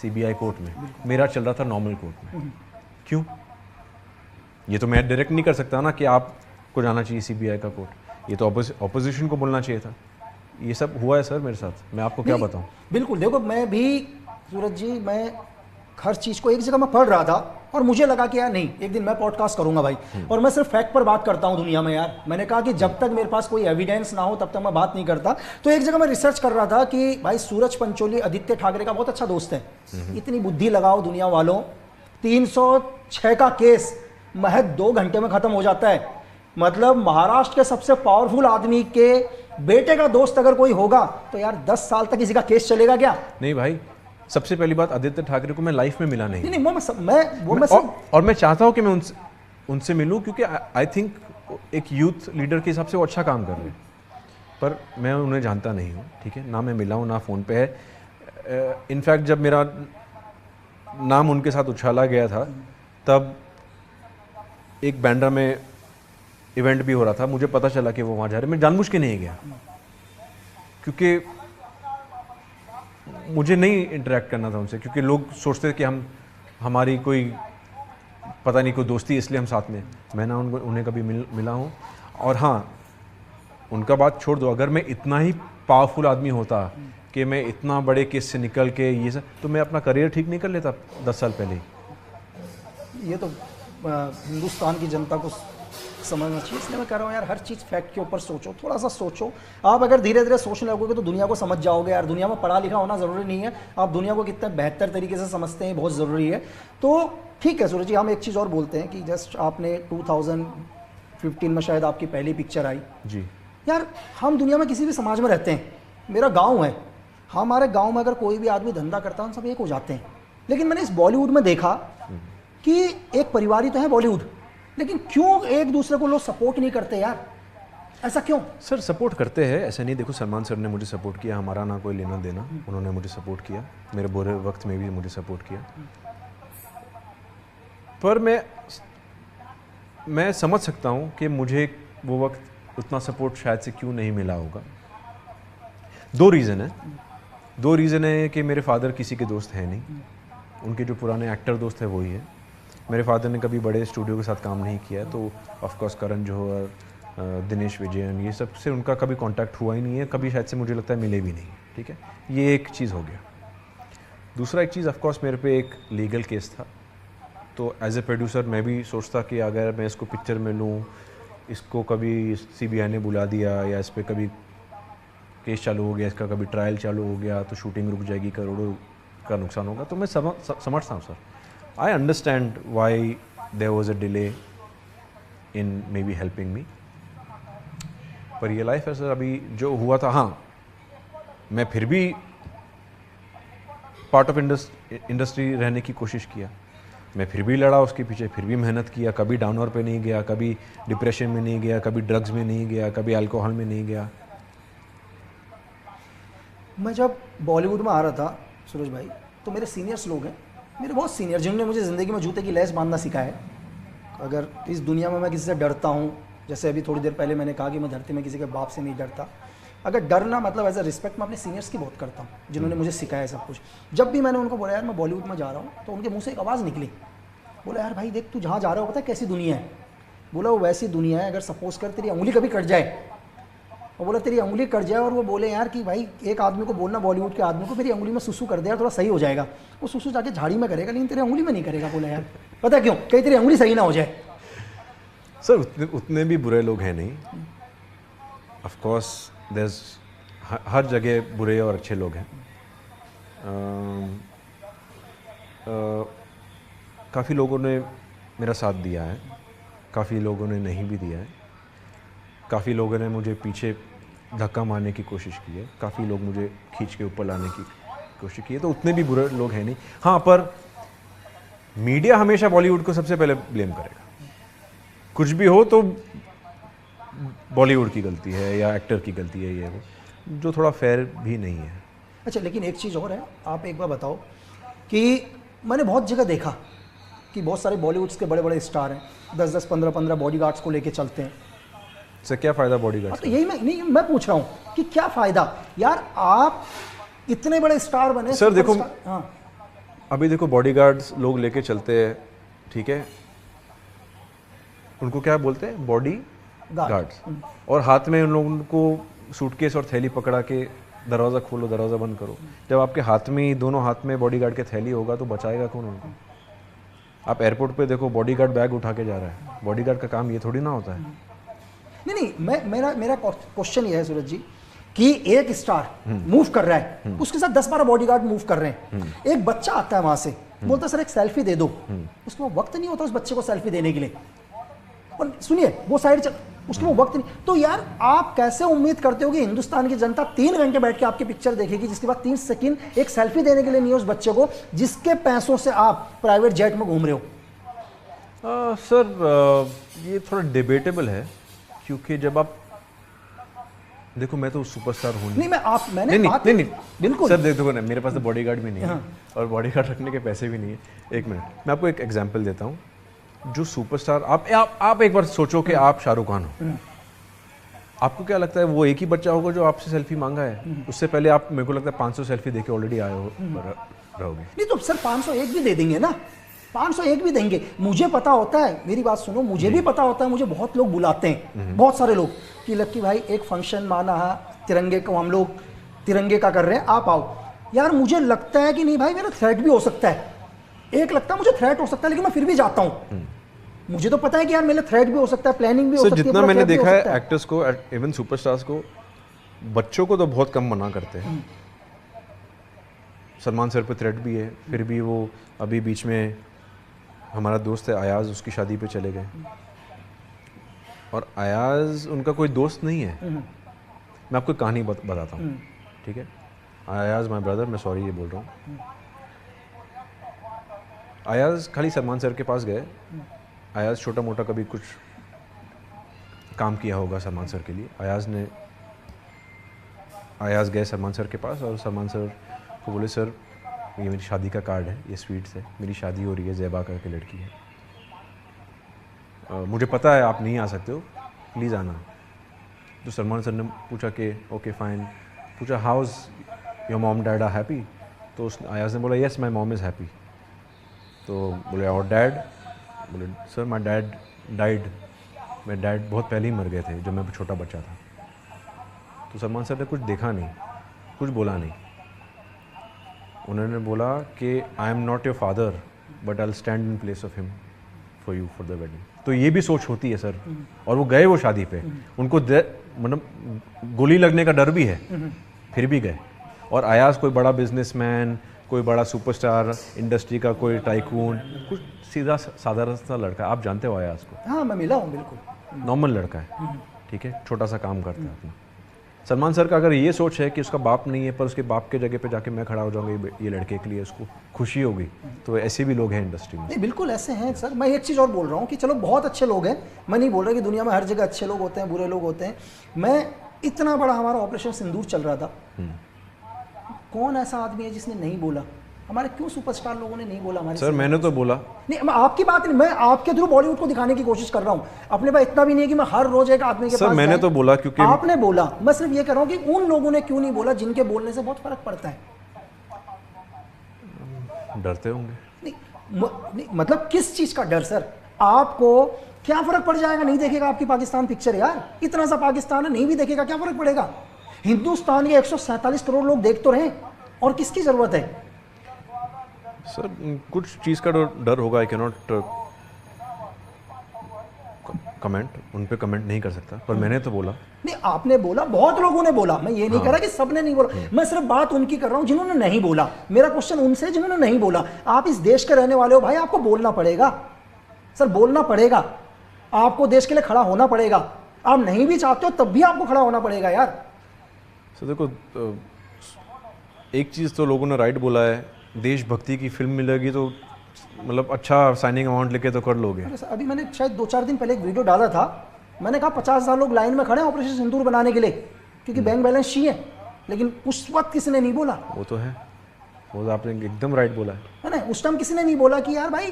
CBI कोर्ट में। मेरा चल रहा था नॉर्मल कोर्ट में। क्यों? ये तो मैं डायरेक्ट नहीं कर सकता ना कि आपको जाना चाहिए CBI का कोर्ट। ये तो ऑपोजिशन को बोलना चाहिए था। ये सब हुआ है सर मेरे साथ, मैं आपको क्या बताऊं। बिल्कुल, देखो मैं भी सूरज जी, मैं हर चीज़ को एक जगह मैं पढ़ रहा था और मुझे लगा कि यार नहीं, एक दिन मैं पॉडकास्ट करूंगा भाई, और मैं सिर्फ फैक्ट पर बात करता हूं दुनिया में यार। मैंने कहा कि जब तक मेरे पास कोई एविडेंस ना हो तब तक मैं बात नहीं करता। तो एक जगह मैं रिसर्च कर रहा था कि भाई सूरज पंचोली आदित्य ठाकरे का बहुत अच्छा दोस्त है। इतनी बुद्धि लगाओ दुनिया वालों, 306 का केस महज 2 घंटे में खत्म हो जाता है। मतलब महाराष्ट्र के सबसे पावरफुल आदमी के बेटे का दोस्त अगर कोई होगा तो यार 10 साल तक किसी का केस चलेगा क्या? नहीं भाई, सबसे पहली बात, आदित्य ठाकरे को मैं लाइफ में मिला नहीं। और मैं चाहता हूं कि मैं उनसे मिलूं, क्योंकि आई थिंक एक यूथ लीडर के हिसाब से वो अच्छा काम कर रहे हैं, पर मैं उन्हें जानता नहीं हूं, ठीक है ना। मैं मिला हूं ना, फ़ोन पे है। इनफैक्ट जब मेरा नाम उनके साथ उछाला गया था, तब एक बैंड्रा में इवेंट भी हो रहा था, मुझे पता चला कि वो वहाँ जा रहे। मैं जानबूझ के नहीं गया, क्योंकि मुझे नहीं इंटरेक्ट करना था उनसे, क्योंकि लोग सोचते थे कि हमारी कोई पता नहीं कोई दोस्ती, इसलिए हम साथ में। मैं ना उन्हें कभी मिला हूँ। और हाँ, उनका बात छोड़ दो, अगर मैं इतना ही पावरफुल आदमी होता कि मैं इतना बड़े केस से निकल के ये सब, तो मैं अपना करियर ठीक नहीं कर लेता 10 साल पहले ही। ये तो हिंदुस्तान की जनता को समझना चाहिए, इसलिए मैं कह रहा हूँ यार हर चीज़ फैक्ट के ऊपर सोचो, थोड़ा सा सोचो। आप अगर धीरे धीरे सोचने लगोगे तो दुनिया को समझ जाओगे यार। दुनिया में पढ़ा लिखा होना ज़रूरी नहीं है, आप दुनिया को कितने बेहतर तरीके से समझते हैं बहुत ज़रूरी है। तो ठीक है सूरज जी, हम एक चीज़ और बोलते हैं कि जस्ट आपने 2015 में शायद आपकी पहली पिक्चर आई जी। यार। हम दुनिया में किसी भी समाज में रहते हैं, मेरा गाँव है, हमारे गाँव में अगर कोई भी आदमी धंधा करता है हम सब एक हो जाते हैं। लेकिन मैंने इस बॉलीवुड में देखा कि एक परिवार ही तो है बॉलीवुड, लेकिन क्यों एक दूसरे को लोग सपोर्ट नहीं करते यार, ऐसा क्यों? सर सपोर्ट करते हैं, ऐसा नहीं। देखो सलमान सर ने मुझे सपोर्ट किया, हमारा ना कोई लेना देना, उन्होंने मुझे सपोर्ट किया, मेरे बुरे वक्त में भी मुझे सपोर्ट किया। पर मैं समझ सकता हूँ कि मुझे वो वक्त उतना सपोर्ट शायद से क्यों नहीं मिला होगा। दो रीज़न है कि मेरे फादर किसी के दोस्त हैं नहीं, उनके जो पुराने एक्टर दोस्त हैं वही है। मेरे फादर ने कभी बड़े स्टूडियो के साथ काम नहीं किया है, तो ऑफकोर्स करण जौहर, दिनेश विजयन, ये सब से उनका कभी कांटेक्ट हुआ ही नहीं है, कभी शायद से मुझे लगता है मिले भी नहीं। ठीक है, ये एक चीज़ हो गया। दूसरा एक चीज़ ऑफकोर्स मेरे पे एक लीगल केस था, तो एज ए प्रोड्यूसर मैं भी सोचता कि अगर मैं इसको पिक्चर में लूँ, इसको कभी CBI ने बुला दिया या इस पर कभी केस चालू हो गया, इसका कभी ट्रायल चालू हो गया तो शूटिंग रुक जाएगी, करोड़ों का नुकसान होगा। तो मैं समझता हूँ sir, I understand why there was a delay in maybe helping me, पर ये लाइफ है सर। अभी जो हुआ था, हाँ मैं फिर भी पार्ट ऑफ इंडस्ट्री रहने की कोशिश किया, मैं फिर भी लड़ा उसके पीछे, फिर भी मेहनत किया, कभी डाउनर पे नहीं गया, कभी डिप्रेशन में नहीं गया, कभी ड्रग्स में नहीं गया, कभी अल्कोहल में नहीं गया। मैं जब बॉलीवुड में आ रहा था सूरज भाई, तो मेरे सीनियर्स लोग हैं, मेरे बहुत सीनियर, जिन्होंने मुझे ज़िंदगी में जूते की लेस बांधना सिखाया है। अगर इस दुनिया में मैं किसी से डरता हूँ, जैसे अभी थोड़ी देर पहले मैंने कहा कि मैं धरती में किसी के बाप से नहीं डरता, अगर डरना मतलब एज अ रिस्पेक्ट मैं अपने सीनियर्स की बहुत करता हूँ, जिन्होंने मुझे सिखाया सब कुछ। जब भी मैंने उनको बोला यार मैं बॉलीवुड में जा रहा हूँ, तो उनके मुँह से एक आवाज़ निकली, बोला यार भाई देख तू जहाँ जा रहा हो पता है कैसी दुनिया है। बोला वो वैसी दुनिया है, अगर सपोज कर तेरी उंगली कभी कट जाए, और बोला तेरी उंगली कट जाए और वो बोले यार कि भाई एक आदमी को बोलना, बॉलीवुड के आदमी को, मेरी उंगली में सुसु कर दे यार थोड़ा सही हो जाएगा, वो सुसु जाके झाड़ी में करेगा लेकिन तेरी उंगली में नहीं करेगा। बोला यार पता क्यों, कहीं तेरी उंगली सही ना हो जाए। सर उतने भी बुरे लोग हैं नहीं, ऑफ कोर्स देयर्स हर जगह बुरे और अच्छे लोग हैं। काफ़ी लोगों ने मेरा साथ दिया है, काफ़ी लोगों ने नहीं भी दिया है, काफ़ी लोगों ने मुझे पीछे धक्का मारने की कोशिश की है, काफ़ी लोग मुझे खींच के ऊपर लाने की कोशिश की है, तो उतने भी बुरे लोग हैं नहीं। हाँ, पर मीडिया हमेशा बॉलीवुड को सबसे पहले ब्लेम करेगा, कुछ भी हो तो बॉलीवुड की गलती है या एक्टर की गलती है, ये वो, जो थोड़ा फेयर भी नहीं है। अच्छा, लेकिन एक चीज़ और है, आप एक बार बताओ कि मैंने बहुत जगह देखा कि बहुत सारे बॉलीवुड्स के बड़े बड़े स्टार हैं, 10-10, 15-15 बॉडीगार्ड्स को लेके चलते हैं। इससे क्या फ़ायदा बॉडीगार्ड? तो यही मैं पूछ रहा हूँ कि क्या फ़ायदा यार, आप इतने बड़े स्टार बने। सर देखो, हाँ, अभी देखो बॉडीगार्ड्स लोग लेके चलते हैं, ठीक है, उनको क्या बोलते हैं, बॉडी गार्ड्स, और हाथ में उन लोगों को सूटकेस और थैली पकड़ा के दरवाज़ा खोलो दरवाज़ा बंद करो। जब आपके हाथ में, दोनों हाथ में बॉडीगार्ड के थैली होगा तो बचाएगा कौन उनको? आप एयरपोर्ट पे देखो बॉडीगार्ड बैग उठा के जा रहा है, बॉडीगार्ड का काम ये थोड़ी ना होता है। नहीं, मेरा क्वेश्चन ये है सूरज जी कि एक स्टार मूव कर रहा है, उसके साथ 10-12 बॉडीगार्ड मूव कर रहे हैं, एक बच्चा आता है वहां से, बोलता है सर एक सेल्फी दे दो, उसको वक्त नहीं होता उस बच्चे को सेल्फी देने के लिए, और सुनिए वो साइड चल, उसको वो वक्त नहीं। तो यार आप कैसे उम्मीद करते हो कि हिंदुस्तान की जनता 3 घंटे बैठ के आपकी पिक्चर देखेगी, जिसके बाद 3 सेकंड एक सेल्फी देने के लिए नहीं है उस बच्चे को, जिसके पैसों से आप प्राइवेट जेट में घूम रहे हो? सर ये थोड़ा डिबेटेबल है, क्योंकि जब आप देखो, मैं तो सुपरस्टार हूँ नहीं, मैंने नहीं बिल्कुल सर, देखो ना, मेरे पास तो बॉडीगार्ड भी नहीं है, और बॉडीगार्ड रखने के पैसे भी नहीं है। एक मिनट, मैं आपको एक एग्जांपल देता हूँ। जो सुपरस्टार, आप एक बार सोचो कि आप शाहरुख खान हो, आपको क्या लगता है वो एक ही बच्चा होगा जो आपसे सेल्फी मांगा है? उससे पहले आप, मेरे को लगता है 500 सेल्फी देके ऑलरेडी आए हो रहोगे। नहीं तो सर 501 भी दे देंगे ना, 501 भी देंगे। मुझे पता होता है, मेरी बात सुनो, मुझे भी पता होता है, मुझे बहुत लोग बुलाते हैं, बहुत सारे लोग, कि लक्की भाई एक फंक्शन माना है तिरंगे को, हम लोग तिरंगे का कर रहे हैं, आप आओ। यार मुझे लगता है कि नहीं भाई, मेरा थ्रेट भी हो सकता है, एक लगता है मुझे थ्रेट हो सकता है, लेकिन मैं फिर भी जाता हूँ। मुझे तो पता है कि यार मेरे थ्रेट भी हो सकता है, प्लानिंग भी हो सर सकती है, जितना पूरा मैंने trap भी हो देखा है सकता है। एक्टर्स को, इवन सुपरस्टार्स को, बच्चों को तो बहुत कम मना करते हैं। सलमान सर पे थ्रेट भी है, फिर भी वो अभी बीच में हमारा दोस्त है अयाज, उसकी शादी पे चले गए। और अयाज उनका कोई दोस्त नहीं है। मैं आपको एक कहानी बताता हूँ, ठीक है। अयाज माय ब्रदर, मैं सॉरी ये बोल रहा हूँ। अयाज खाली सलमान सर के पास गए। अयाज छोटा मोटा कभी कुछ काम किया होगा सलमान सर के लिए। अयाज गए सलमान सर के पास और सलमान सर को बोले, सर ये मेरी शादी का कार्ड है, ये स्वीट्स है, मेरी शादी हो रही है, ज़ेबा करके लड़की है, मुझे पता है आप नहीं आ सकते हो, प्लीज़ आना। तो सलमान सर ने पूछा कि ओके फाइन, पूछा how is your mom dad are happy? तो उस अयाज ने बोला yes my mom is happy. तो बोले और डैड? बोले सर माई डैड डाइड, मेरे डैड बहुत पहले ही मर गए थे जब मैं छोटा बच्चा था। तो सलमान सर ने कुछ देखा नहीं, कुछ बोला नहीं। उन्होंने बोला कि I am not your father but I will stand in place of him for you for the wedding. तो ये भी सोच होती है सर। और वो गए वो शादी पे, उनको मतलब गोली लगने का डर भी है, फिर भी गए। और अयाज कोई बड़ा बिजनेसमैन, कोई बड़ा सुपरस्टार, इंडस्ट्री का कोई टाइकून, कुछ सीधा साधारण सा लड़का है। आप जानते हो अयाज को? हाँ मैं मिला हूँ, बिल्कुल नॉर्मल लड़का है, ठीक है, छोटा सा काम करता है अपना। सलमान सर का अगर ये सोच है कि उसका बाप नहीं है पर उसके बाप के जगह पे जाके मैं खड़ा हो जाऊंगा ये लड़के के लिए, उसको खुशी होगी। तो ऐसे भी लोग हैं इंडस्ट्री में। नहीं बिल्कुल ऐसे हैं सर। मैं एक चीज़ और बोल रहा हूँ कि चलो बहुत अच्छे लोग हैं, मैं नहीं बोल रहा कि दुनिया में हर जगह अच्छे लोग होते हैं, बुरे लोग होते हैं। मैं इतना बड़ा हमारा ऑपरेशन सिंदूर चल रहा था, कौन ऐसा आदमी है जिसने नहीं बोला? हमारे क्यों सुपरस्टार लोगों ने नहीं बोला हमारे? सर मैंने तो बोला नहीं, मैं आपकी बात नहीं, मैं आपके थ्रू बॉलीवुड को दिखाने की कोशिश कर रहा हूँ। अपने पास इतना भी नहीं है कि मैं हर रोज एक आदमी के सर पास मैंने जाऊं। तो बोला क्योंकि आपने बोला, मैं सिर्फ ये कह रहा हूँ कि उन लोगों ने क्यों नहीं बोला जिनके बोलने से बहुत फर्क पड़ता है। डरते होंगे। नहीं मतलब किस चीज का डर सर? आपको क्या फर्क पड़ जाएगा? नहीं देखेगा आपकी पाकिस्तान पिक्चर यार, इतना सा पाकिस्तान है, नहीं भी देखेगा, क्या फर्क पड़ेगा? हिंदुस्तान के 147 करोड़ लोग देख तो रहे, और किसकी जरूरत है? सर कुछ चीज़ का डर होगा, आई कैनॉट कमेंट, उन पे कमेंट नहीं कर सकता, पर मैंने तो बोला। नहीं आपने बोला, बहुत लोगों ने बोला, मैं ये नहीं कह रहा कि सबने नहीं बोला, मैं सिर्फ बात उनकी कर रहा हूं जिन्होंने नहीं बोला। मेरा क्वेश्चन उनसे जिन्होंने नहीं बोला। आप इस देश के रहने वाले हो भाई, आपको बोलना पड़ेगा सर, बोलना पड़ेगा, आपको देश के लिए खड़ा होना पड़ेगा। आप नहीं भी चाहते हो तब भी आपको खड़ा होना पड़ेगा यार। सर देखो, एक चीज़ तो लोगों ने राइट बोला है, देशभक्ति की फिल्म मिलेगी तो मतलब अच्छा साइनिंग अमाउंट लेके तो कर लोगे। अभी मैंने शायद 2-4 दिन पहले एक वीडियो डाला था, मैंने कहा 50,000 लोग लाइन में खड़े हैं ऑपरेशन सिंदूर बनाने के लिए, क्योंकि बैंक बैलेंस चाहिए, लेकिन उस वक्त किसी ने नहीं बोला। वो तो है, वो तो आपने एकदम राइट बोला है ना, उस टाइम किसी ने नहीं बोला कि यार भाई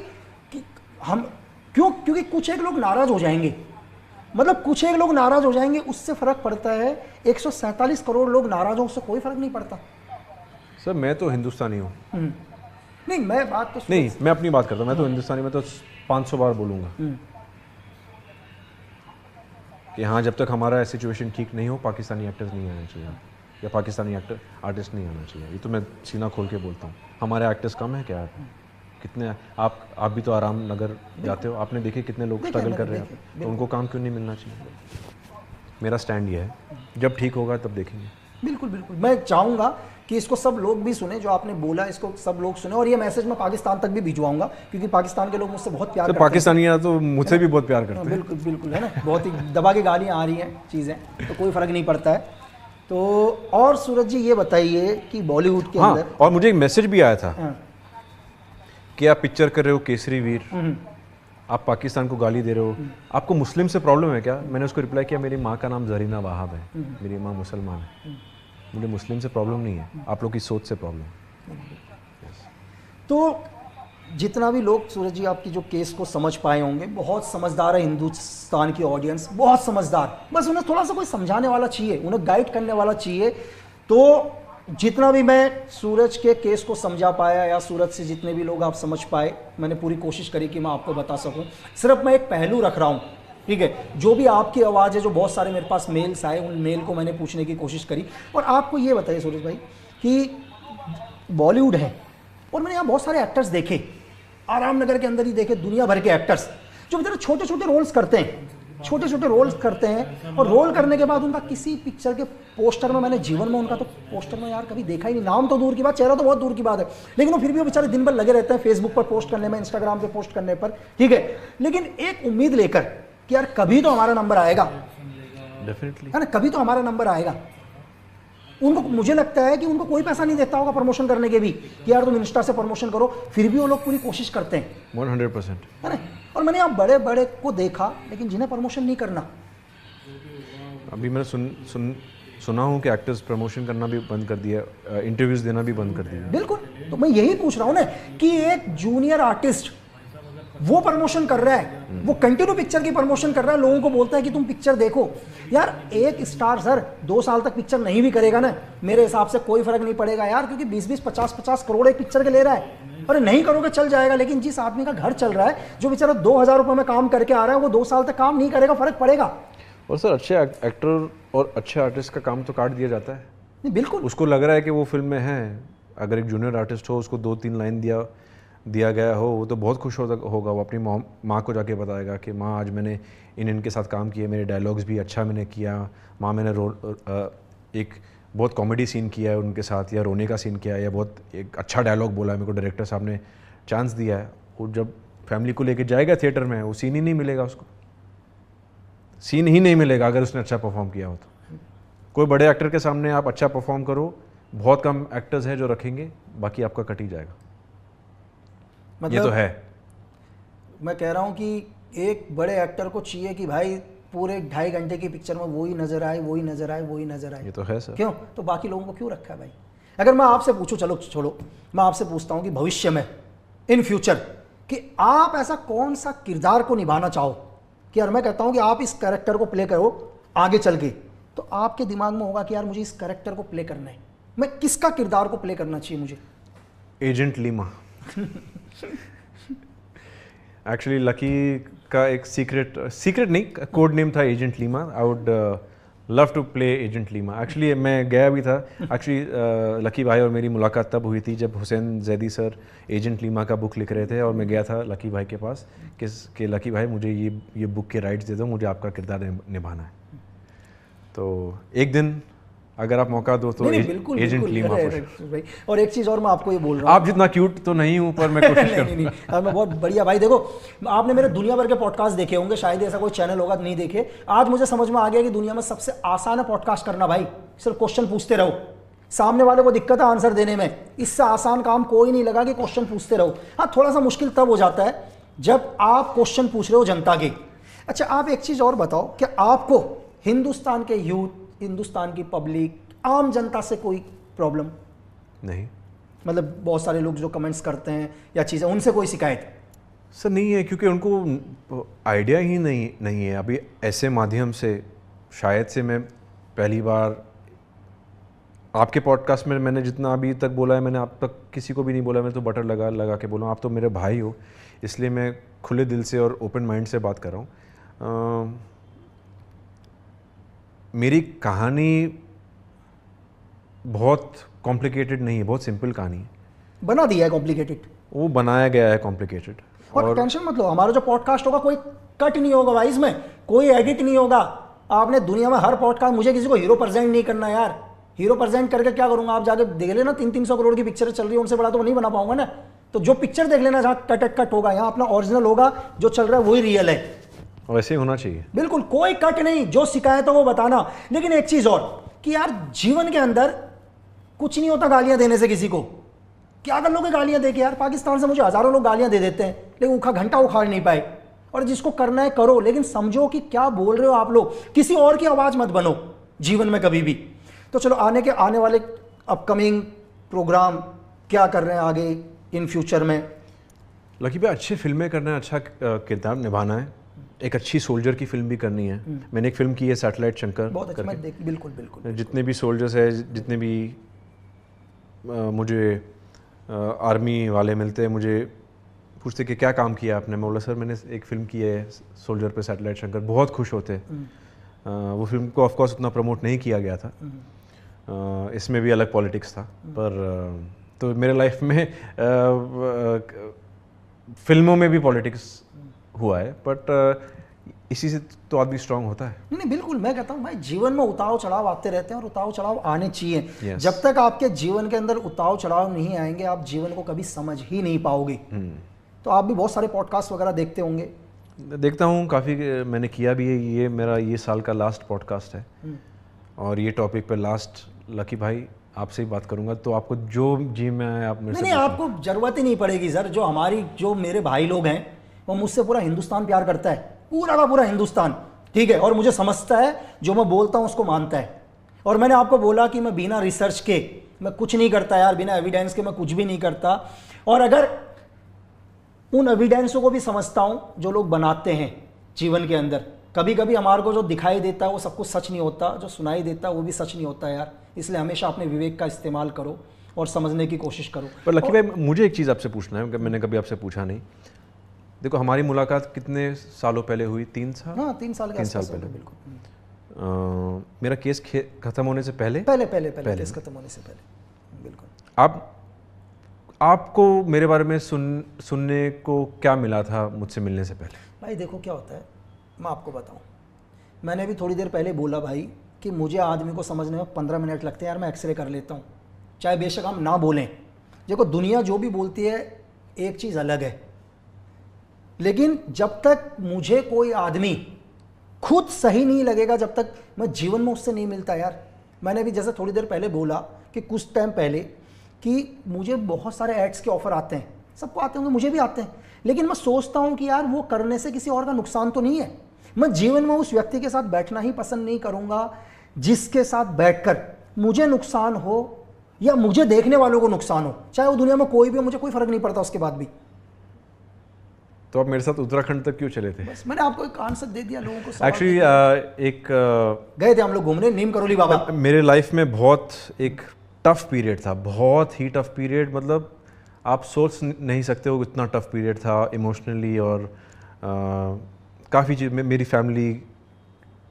कि हम क्यों, क्योंकि कुछ एक लोग नाराज हो जाएंगे, मतलब कुछ एक लोग नाराज हो जाएंगे, उससे फर्क पड़ता है। 147 करोड़ लोग नाराज हो, उससे कोई फर्क नहीं पड़ता। सर मैं तो हिंदुस्तानी हूँ। नहीं मैं बात तो नहीं, मैं अपनी बात करता हूँ, मैं तो हिंदुस्तानी में तो 500 बार बोलूँगा कि हाँ, जब तक हमारा सिचुएशन ठीक नहीं हो पाकिस्तानी एक्टर्स नहीं आना चाहिए, या पाकिस्तानी आर्टिस्ट नहीं आना चाहिए। ये तो मैं सीना खोल के बोलता हूँ। हमारे एक्टर्स कम है क्या? कितने आप भी तो आराम नगर जाते हो, आपने देखे कितने लोग स्ट्रगल कर रहे हैं, तो उनको काम क्यों नहीं मिलना चाहिए? मेरा स्टैंड ये है, जब ठीक होगा तब देखेंगे। बिल्कुल बिल्कुल, मैं चाहूँगा कि इसको सब लोग भी सुने, जो आपने बोला इसको सब लोग सुने, और ये मैसेज मैं पाकिस्तान तक भी भिजवाऊंगा, क्योंकि पाकिस्तान के लोग मुझसे बहुत प्यार करते हैं। पाकिस्तानी तो मुझसे भी बहुत प्यार करते हैं। बिल्कुल बिल्कुल, है ना, बहुत ही दबा के गालियाँ आ रही हैं चीज़ें, तो कोई फ़र्क नहीं पड़ता है। तो और सूरज जी ये बताइए कि बॉलीवुड के अंदर, और मुझे एक मैसेज भी आया था कि आप पिक्चर कर रहे हो केसरी वीर, आप पाकिस्तान को गाली दे रहे हो, आपको मुस्लिम से प्रॉब्लम है क्या? मैंने उसको रिप्लाई किया, मेरी माँ का नाम जरीना वाहब है, मेरी माँ मुसलमान है, मुझे मुस्लिम से प्रॉब्लम नहीं है, आप लोग की सोच से प्रॉब्लम है। तो जितना भी लोग सूरज जी आपकी जो केस को समझ पाए होंगे, बहुत समझदार है हिंदुस्तान की ऑडियंस, बहुत समझदार, बस उन्हें थोड़ा सा कोई समझाने वाला चाहिए, उन्हें गाइड करने वाला चाहिए। तो जितना भी मैं सूरज के केस को समझा पाया, या सूरज से जितने भी लोग आप समझ पाए, मैंने पूरी कोशिश करी कि मैं आपको बता सकूं। सिर्फ मैं एक पहलू रख रहा हूं, ठीक है, जो भी आपकी आवाज़ है, जो बहुत सारे मेरे पास मेल्स आए, उन मेल को मैंने पूछने की कोशिश करी। और आपको ये बताइए सूरज भाई कि बॉलीवुड है, और मैंने यहाँ बहुत सारे एक्टर्स देखे, आराम नगर के अंदर ही देखे, दुनिया भर के एक्टर्स, जो बेचारे छोटे छोटे रोल्स करते हैं, छोटे छोटे रोल्स करते हैं, और रोल करने के बाद उनका किसी पिक्चर के पोस्टर में, मैंने जीवन में उनका तो पोस्टर में यार कभी देखा ही नहीं, नाम तो दूर की बात, चेहरा तो बहुत दूर की बात है, लेकिन वो फिर भी वो बेचारे दिन भर लगे रहते हैं फेसबुक पर पोस्ट करने में, इंस्टाग्राम पे पोस्ट करने पर, ठीक है, लेकिन एक उम्मीद लेकर कि यार कभी तो हमारा नंबर आएगा, डेफिनेटली है ना, कभी तो हमारा नंबर आएगा। उनको, मुझे लगता है कि उनको कोई पैसा नहीं देता होगा प्रमोशन करने के भी, कि यार तुम इंस्टा से प्रमोशन करो, फिर भी वो लोग पूरी कोशिश करते हैं, 100%। है ना। और मैंने यहाँ बड़े बड़े को देखा, लेकिन जिन्हें प्रमोशन नहीं करना, अभी मैंने सुना हूँ कि एक्टर्स प्रमोशन करना भी बंद कर दिया, इंटरव्यूज देना भी बंद कर दिया। बिल्कुल, तो मैं यही पूछ रहा हूँ ना कि एक जूनियर आर्टिस्ट वो प्रमोशन कर रहा है, वो कंटिन्यू पिक्चर की प्रमोशन कर रहा है, लोगों को बोलता है कि तुम पिक्चर देखो। यार एक स्टार सर 2 साल तक पिक्चर नहीं भी करेगा ना, मेरे हिसाब से कोई फर्क नहीं पड़ेगा यार, क्योंकि 20-20, 50-50 करोड़ एक पिक्चर के ले रहा है। अरे नहीं करोगे चल जाएगा, लेकिन जिस आदमी का घर चल रहा है, जो बेचारा 2000 रुपये में काम करके आ रहा है, वो 2 साल तक काम नहीं करेगा, फर्क पड़ेगा। और सर अच्छे एक्टर और अच्छे आर्टिस्ट का काम तो काट दिया जाता है। नहीं बिल्कुल, उसको लग रहा है कि वो फिल्म में है, अगर एक जूनियर आर्टिस्ट हो, उसको 2-3 लाइन दिया गया हो, वो तो बहुत खुश होगा। वो अपनी माँ को जाके बताएगा कि माँ आज मैंने इनके साथ काम किया, मेरे डायलॉग्स भी अच्छा मैंने किया, माँ मैंने एक बहुत कॉमेडी सीन किया है उनके साथ, या रोने का सीन किया है, या बहुत एक अच्छा डायलॉग बोला है, मेरे को डायरेक्टर साहब ने चांस दिया है। वो जब फैमिली को लेके जाएगा थिएटर में, वो सीन ही नहीं मिलेगा उसको, सीन ही नहीं मिलेगा अगर उसने अच्छा परफॉर्म किया हो तो। कोई बड़े एक्टर के सामने आप अच्छा परफॉर्म करो, बहुत कम एक्टर्स हैं जो रखेंगे, बाकी आपका कट ही जाएगा। मतलब ये तो है। मैं कह रहा हूँ कि एक बड़े एक्टर को चाहिए कि भाई पूरे 2.5 घंटे की पिक्चर में वही नजर आए, वही नजर आए, वही नजर आए। ये तो है सर। क्यों? तो बाकी लोगों को क्यों रखा है भाई? अगर मैं आपसे पूछूं, चलो छोड़ो, मैं आपसे पूछता हूं कि भविष्य में, इन फ्यूचर, कि आप ऐसा कौन सा किरदार को निभाना चाहो, कि यार मैं कहता हूं कि आप इस कैरेक्टर को प्ले करो आगे चल के, तो आपके दिमाग में होगा कि यार मुझे इस कैरेक्टर को प्ले करना है, मैं किसका किरदार को प्ले करना चाहिए मुझे? Agent Lima. एक्चुअली लकी का एक सीक्रेट नहीं, कोड नेम था agent Lima. I would love to play agent Lima. Actually मैं गया भी था, एक्चुअली लकी भाई और मेरी मुलाकात तब हुई थी जब Hussain Zaidi sir agent Lima का बुक लिख रहे थे, और मैं गया था लकी भाई के पास कि लकी भाई मुझे ये बुक के राइट्स दे दो, मुझे आपका किरदार निभाना है। तो एक दिन अगर आप मौका दो तो एजेंट लीमा भाई। और एक चीज और मैं आपको ये बोल रहा हूँ, आप जितना क्यूट तो नहीं हूँ पर मैं कोशिश करूँ। नहीं, मैं बहुत बढ़िया भाई। देखो, आपने मेरे दुनिया भर के पॉडकास्ट देखे होंगे, शायद ऐसा कोई चैनल होगा नहीं देखे। आज मुझे समझ में आ गया कि दुनिया में सबसे आसान है पॉडकास्ट करना भाई। सिर्फ क्वेश्चन पूछते रहो, सामने वाले को दिक्कत है आंसर देने में, इससे आसान काम कोई नहीं लगा कि क्वेश्चन पूछते रहो। हाँ, थोड़ा सा मुश्किल तब हो जाता है जब आप क्वेश्चन पूछ रहे हो जनता के। अच्छा, आप एक चीज और बताओ कि आपको हिंदुस्तान के यूथ, हिंदुस्तान की पब्लिक, आम जनता से कोई प्रॉब्लम नहीं? मतलब बहुत सारे लोग जो कमेंट्स करते हैं या चीज़ें, उनसे कोई शिकायत? सर नहीं है, क्योंकि उनको आइडिया ही नहीं है। अभी ऐसे माध्यम से शायद से मैं पहली बार आपके पॉडकास्ट में, मैंने जितना अभी तक बोला है, मैंने आप तक किसी को भी नहीं बोला। मैं तो बटर लगा के बोला, आप तो मेरे भाई हो, इसलिए मैं खुले दिल से और ओपन माइंड से बात कर रहा हूँ। मेरी कहानी बहुत कॉम्प्लिकेटेड नहीं है, बहुत सिंपल कहानी है। बना दिया है कॉम्प्लिकेटेड, वो बनाया गया है कॉम्प्लिकेटेड। और टेंशन मत लो, हमारा जो पॉडकास्ट होगा कोई कट नहीं होगा भाई, इसमें कोई एडिट नहीं होगा। आपने दुनिया में हर पॉडकास्ट, मुझे किसी को हीरो प्रेजेंट नहीं करना यार। हीरो प्रेजेंट करके क्या करूंगा? आप जाके देख लेना, 300-300 करोड़ की पिक्चर चल रही है, उनसे बड़ा तो नहीं बना पाऊंगा ना। तो जो पिक्चर देख लेना जहाँ कट होगा, यहाँ अपना ओरिजिनल होगा, जो चल रहा है वही रियल है। वैसे ही होना चाहिए, बिल्कुल कोई कट नहीं। जो शिकायत हो वो बताना। लेकिन एक चीज और, कि यार जीवन के अंदर कुछ नहीं होता गालियां देने से किसी को। क्या कर लोगे गालियां देके? यार पाकिस्तान से मुझे हजारों लोग गालियां दे देते हैं, लेकिन घंटा उखाड़ नहीं पाए। और जिसको करना है करो, लेकिन समझो कि क्या बोल रहे हो आप लोग, किसी और की आवाज मत बनो जीवन में कभी भी। तो चलो, आने वाले अपकमिंग प्रोग्राम क्या कर रहे हैं आगे इन फ्यूचर में? लकी भाई अच्छी फिल्में करना है, अच्छा किरदार निभाना है, एक अच्छी सोल्जर की फिल्म भी करनी है। मैंने एक फिल्म की है सैटेलाइट शंकर, बहुत अच्छा, मैं देख, बिल्कुल। जितने भी सोल्जर्स है, जितने भी मुझे आर्मी वाले मिलते हैं, मुझे पूछते कि क्या काम किया आपने। मैं बोला सर मैंने एक फ़िल्म की है सोल्जर पे, सैटेलाइट शंकर। बहुत खुश होते। वो फिल्म को ऑफ कोर्स उतना प्रमोट नहीं किया गया था, इसमें भी अलग पॉलिटिक्स था, पर तो मेरे लाइफ में फिल्मों में भी पॉलिटिक्स हुआ है, बट इसी से तो आदमी स्ट्रांग होता है। नहीं बिल्कुल, मैं कहता हूँ भाई जीवन में उतार चढ़ाव आते रहते हैं और उतार चढ़ाव आने चाहिए। Yes. जब तक आपके जीवन के अंदर उतार चढ़ाव नहीं आएंगे आप जीवन को कभी समझ ही नहीं पाओगे। तो आप भी बहुत सारे पॉडकास्ट वगैरह देखते होंगे। देखता हूँ काफ़ी, मैंने किया भी है। ये मेरा ये साल का लास्ट पॉडकास्ट है और ये टॉपिक पे लास्ट लकी भाई आपसे ही बात करूंगा, तो आपको जो जी में आए आप मेरे से नहीं आपको जरूरत ही नहीं पड़ेगी सर। जो मेरे भाई लोग हैं वो मुझसे पूरा हिंदुस्तान प्यार करता है, पूरा का पूरा हिंदुस्तान, ठीक है, और मुझे समझता है, जो मैं बोलता हूं उसको मानता है। और मैंने आपको बोला कि मैं बिना रिसर्च के मैं कुछ नहीं करता यार, बिना एविडेंस के मैं कुछ भी नहीं करता। और अगर उन एविडेंसों को भी समझता हूं जो लोग बनाते हैं जीवन के अंदर, कभी कभी हमारे को जो दिखाई देता है वो सब कुछ सच नहीं होता, जो सुनाई देता है वो भी सच नहीं होता यार। इसलिए हमेशा अपने विवेक का इस्तेमाल करो और समझने की कोशिश करो। पर लकी भाई मुझे एक चीज़ आपसे पूछना है, मैंने कभी आपसे पूछा नहीं। देखो हमारी मुलाकात कितने सालों पहले हुई? 3 साल? हाँ 3 साल के 3 साल आसपास पहले। बिल्कुल। मेरा केस खत्म होने से पहले पहले केस खत्म होने से पहले। बिल्कुल। आपको मेरे बारे में सुनने को क्या मिला था मुझसे मिलने से पहले? भाई देखो क्या होता है, मैं आपको बताऊं, मैंने भी थोड़ी देर पहले बोला भाई कि मुझे आदमी को समझने में 15 मिनट लगते हैं यार। मैं एक्सरे कर लेता हूँ, चाहे बेशक हम ना बोलें। देखो दुनिया जो भी बोलती है एक चीज़ अलग है, लेकिन जब तक मुझे कोई आदमी खुद सही नहीं लगेगा, जब तक मैं जीवन में उससे नहीं मिलता यार। मैंने भी जैसे थोड़ी देर पहले बोला कि कुछ टाइम पहले कि मुझे बहुत सारे एड्स के ऑफर आते हैं, सबको आते होंगे, मुझे भी आते हैं, लेकिन मैं सोचता हूं कि यार वो करने से किसी और का नुकसान तो नहीं है। मैं जीवन में उस व्यक्ति के साथ बैठना ही पसंद नहीं करूंगा जिसके साथ बैठकर मुझे नुकसान हो या मुझे देखने वालों को नुकसान हो, चाहे वो दुनिया में कोई भी हो, मुझे कोई फर्क नहीं पड़ता उसके बाद भी। तो आप मेरे साथ उत्तराखंड तक क्यों चले थे? बस मैंने आपको एक आंसर दे दिया लोगों को। एक्चुअली गए थे हम लोग घूमने नीम करोली बाबा। मेरे लाइफ में बहुत एक टफ पीरियड था, बहुत ही टफ पीरियड, मतलब आप सोच नहीं सकते हो इतना टफ पीरियड था इमोशनली। और काफ़ी चीज़ मेरी फैमिली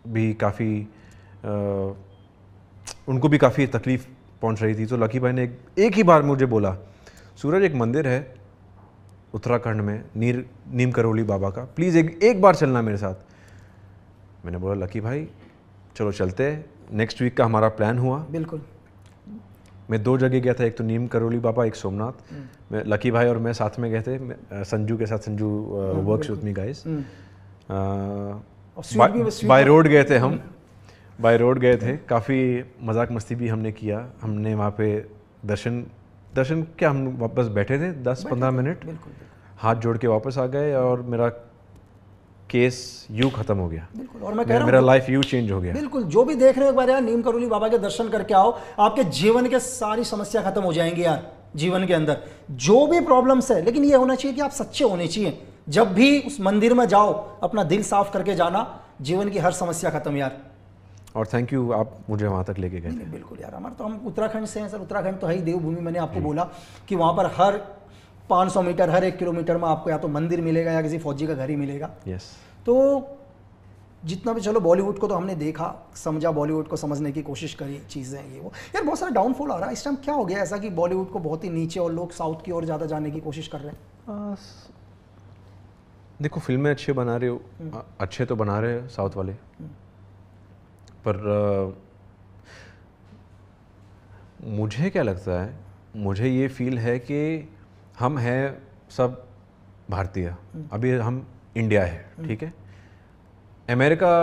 भी काफ़ी उनको भी काफ़ी तकलीफ़ पहुंच रही थी। तो लकी भाई ने एक ही बार मुझे बोला, सूरज एक मंदिर है उत्तराखंड में नीम करोली बाबा का, प्लीज़ एक बार चलना मेरे साथ। मैंने बोला लकी भाई चलो चलते हैं। नेक्स्ट वीक का हमारा प्लान हुआ। बिल्कुल। मैं 2 जगह गया था, एक तो नीम करोली बाबा, एक सोमनाथ। मैं लकी भाई और मैं साथ में गए थे, संजू के साथ, Sanju works with me guys. By road गए थे हम, बाय रोड गए थे। काफ़ी मजाक मस्ती भी हमने किया। हमने वहाँ पे दर्शन क्या, हम वापस बैठे थे 10-15 मिनट, हाथ जोड़ के वापस आ गए और मेरा केस यूँ खत्म हो गया। बिल्कुल। और मैं कह रहा हूं मेरा लाइफ यूँ चेंज हो गया। बिल्कुल। जो भी देख रहे हो एक बार यार नीम करोली बाबा के दर्शन करके आओ, आपके जीवन के सारी समस्या खत्म हो जाएंगी यार। जीवन के अंदर जो भी प्रॉब्लम्स है, लेकिन ये होना चाहिए कि आप सच्चे होने चाहिए। जब भी उस मंदिर में जाओ अपना दिल साफ करके जाना, जीवन की हर समस्या खत्म यार। और थैंक यू, आप मुझे वहाँ तक लेके गए। बिल्कुल यार, हमारा तो, हम उत्तराखंड से हैं सर। उत्तराखंड तो है ही देवभूमि। मैंने आपको बोला कि वहाँ पर हर 500 मीटर, हर 1 किलोमीटर में आपको या तो मंदिर मिलेगा या किसी फौजी का घर ही मिलेगा। यस। तो जितना भी, चलो बॉलीवुड को तो हमने देखा, समझा, बॉलीवुड को समझने की कोशिश करी, चीज़ें ये वो। यार बहुत सारा डाउनफॉल आ रहा है इस टाइम। क्या हो गया ऐसा कि बॉलीवुड को बहुत ही नीचे और लोग साउथ की ओर ज़्यादा जाने की कोशिश कर रहे हैं? देखो फिल्में अच्छे बना रहे हो, अच्छे तो बना रहे हो साउथ वाले, पर मुझे क्या लगता है, मुझे ये फील है कि हम हैं सब भारतीय, अभी हम इंडिया है, ठीक है। अमेरिका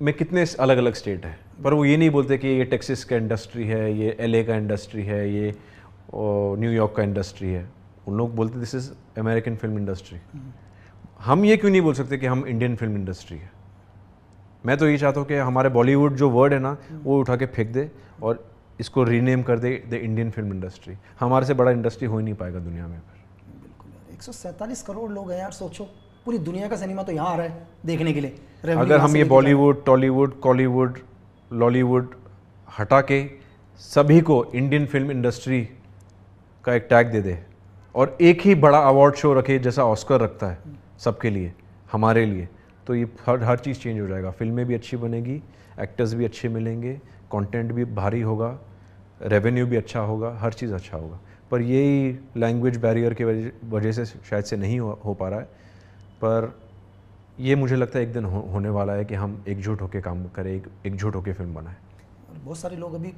में कितने अलग अलग स्टेट हैं, पर वो ये नहीं बोलते कि ये टेक्सास का इंडस्ट्री है, ये LA का इंडस्ट्री है, ये न्यूयॉर्क का इंडस्ट्री है। उन लोग बोलते this is American film industry. हम ये क्यों नहीं बोल सकते कि हम इंडियन फिल्म इंडस्ट्री है? मैं तो ये चाहता हूँ कि हमारे बॉलीवुड जो वर्ड है ना, वो उठा के फेंक दे और इसको रीनेम कर दे द इंडियन फिल्म इंडस्ट्री। हमारे से बड़ा इंडस्ट्री हो ही नहीं पाएगा दुनिया में। बिल्कुल यार, 147 करोड़ लोग हैं यार, सोचो पूरी दुनिया का सिनेमा तो यहाँ आ रहा है देखने के लिए। अगर हम ये बॉलीवुड, टॉलीवुड, कॉलीवुड, लॉलीवुड हटा के सभी को इंडियन फिल्म इंडस्ट्री का एक टैग दे दे और एक ही बड़ा अवार्ड शो रखे जैसा ऑस्कर रखता है सबके लिए, हमारे लिए, तो ये हर चीज़ चेंज हो जाएगा। फिल्में भी अच्छी बनेगी, एक्टर्स भी अच्छे मिलेंगे, कंटेंट भी भारी होगा, रेवेन्यू भी अच्छा होगा, हर चीज़ अच्छा होगा। पर यही लैंग्वेज बैरियर की वजह से शायद से नहीं हो पा रहा है। पर ये मुझे लगता है एक दिन होने वाला है कि हम एकजुट होकर काम करें, एकजुट होकर फिल्म बनाएं। और बहुत सारे लोग अभी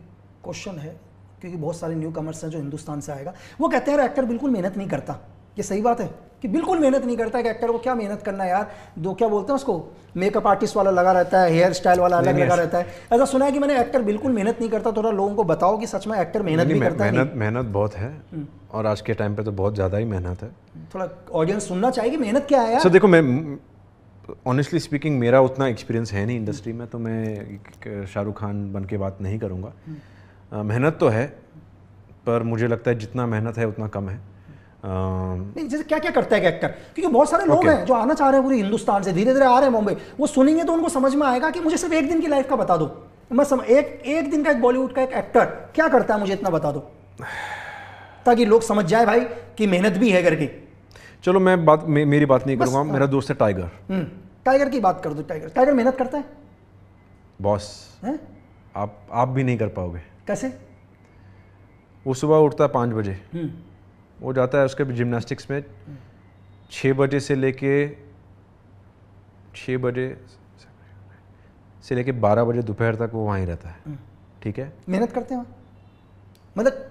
क्वेश्चन है, क्योंकि बहुत सारे न्यू कमर्स हैं जो हिंदुस्तान से आएगा, वो कहते हैं एक्टर बिल्कुल मेहनत नहीं करता। ये सही बात है कि बिल्कुल मेहनत नहीं करता है कि एक्टर को क्या मेहनत करना है यार, दो क्या बोलते हैं उसको, मेकअप आर्टिस्ट वाला लगा रहता है, हेयर स्टाइल वाला अलग लगा रहता है। ऐसा सुना है कि मैंने एक्टर बिल्कुल मेहनत नहीं करता। थोड़ा लोगों को बताओ कि सच में एक्टर मेहनत भी करता है? मेहनत बहुत है, और आज के टाइम पे तो बहुत ज़्यादा ही मेहनत है। थोड़ा ऑडियंस सुनना चाहिए कि मेहनत क्या है यार। सर देखो, मैं ऑनेस्टली स्पीकिंग मेरा उतना एक्सपीरियंस है नहीं इंडस्ट्री में, तो मैं शाहरुख खान बन के बात नहीं करूँगा। मेहनत तो है, पर मुझे लगता है जितना मेहनत है उतना कम है। नहीं, जैसे क्या क्या करता है एक्टर, क्योंकि बहुत सारे लोग हैं जो आना चाह रहे हैं पूरे हिंदुस्तान से, धीरे धीरे आ रहे हैं मुंबई, वो सुनेंगे तो उनको समझ में आएगा कि मुझे सिर्फ एक दिन की लाइफ का बता दो। मैं एक दिन का एक बॉलीवुड का एक एक्टर क्या करता है मुझे इतना बता दो, ताकि लोग समझ जाए भाई कि मेहनत भी है करके। चलो मैं मेरी बात नहीं करूँगा। मेरा दोस्त है टाइगर। टाइगर की बात कर दो। टाइगर मेहनत करता है बॉस, आप भी नहीं कर पाओगे। कैसे? वो सुबह उठता है 5 बजे, वो जाता है उसके जिम्नास्टिक्स में 6 बजे से लेके 12 बजे दोपहर तक वो वहीं रहता है। ठीक है, मेहनत करते हैं मतलब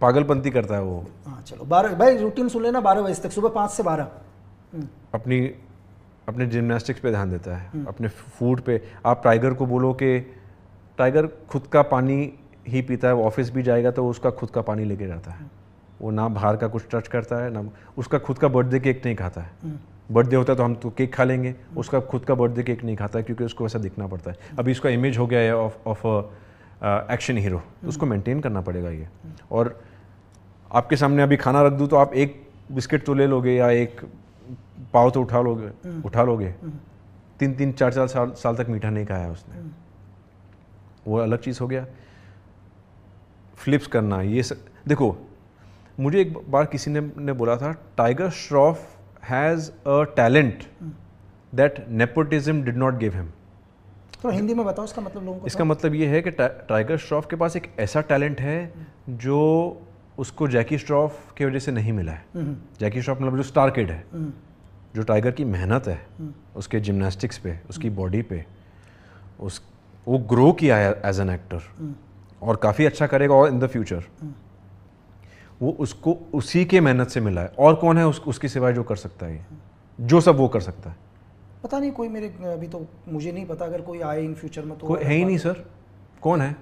पागलपंती करता है वो। हाँ चलो 12 भाई रूटीन सुन लेना, 12 बजे तक, सुबह 5 से 12 अपने जिम्नास्टिक्स पे ध्यान देता है, अपने फूड पे। आप टाइगर को बोलो कि टाइगर खुद का पानी ही पीता है, वो ऑफिस भी जाएगा तो उसका खुद का पानी लेके जाता है। वो ना बाहर का कुछ टच करता है, ना उसका खुद का बर्थडे केक नहीं खाता है। बर्थडे होता है तो हम तो केक खा लेंगे, उसका खुद का बर्थडे केक नहीं खाता है, क्योंकि उसको वैसा दिखना पड़ता है। अभी उसका इमेज हो गया है ऑफ एक्शन हीरो, उसको मेंटेन करना पड़ेगा ये। और आपके सामने अभी खाना रख दूँ तो आप एक बिस्किट तो ले लोगे, या एक पाव तो उठा लोगे। 3-3, 4-4 साल तक मीठा नहीं खाया उसने, वो अलग चीज़ हो गया। फ्लिप्स करना, ये देखो, मुझे एक बार किसी ने बोला था, tiger Shroff has a talent that nepotism did not give him. तो हिंदी में बताओ इसका मतलब लोगों को। इसका मतलब ये है कि टाइगर श्रॉफ के पास एक ऐसा टैलेंट है जो उसको जैकी श्रॉफ की वजह से नहीं मिला है। जैकी श्रॉफ मतलब जो स्टार किड है, जो टाइगर की मेहनत है उसके जिम्नास्टिक्स पे, उसकी बॉडी पे, वो ग्रो किया है एज एन एक्टर, और काफ़ी अच्छा करेगा और इन द फ्यूचर। वो उसको उसी के मेहनत से मिला है, और कौन है उसकी सिवाय जो कर सकता है जो सब वो कर सकता है? पता नहीं, कोई मेरे अभी तो मुझे नहीं पता, अगर कोई आए इन फ्यूचर में तो कोई है ही नहीं सर। कौन है?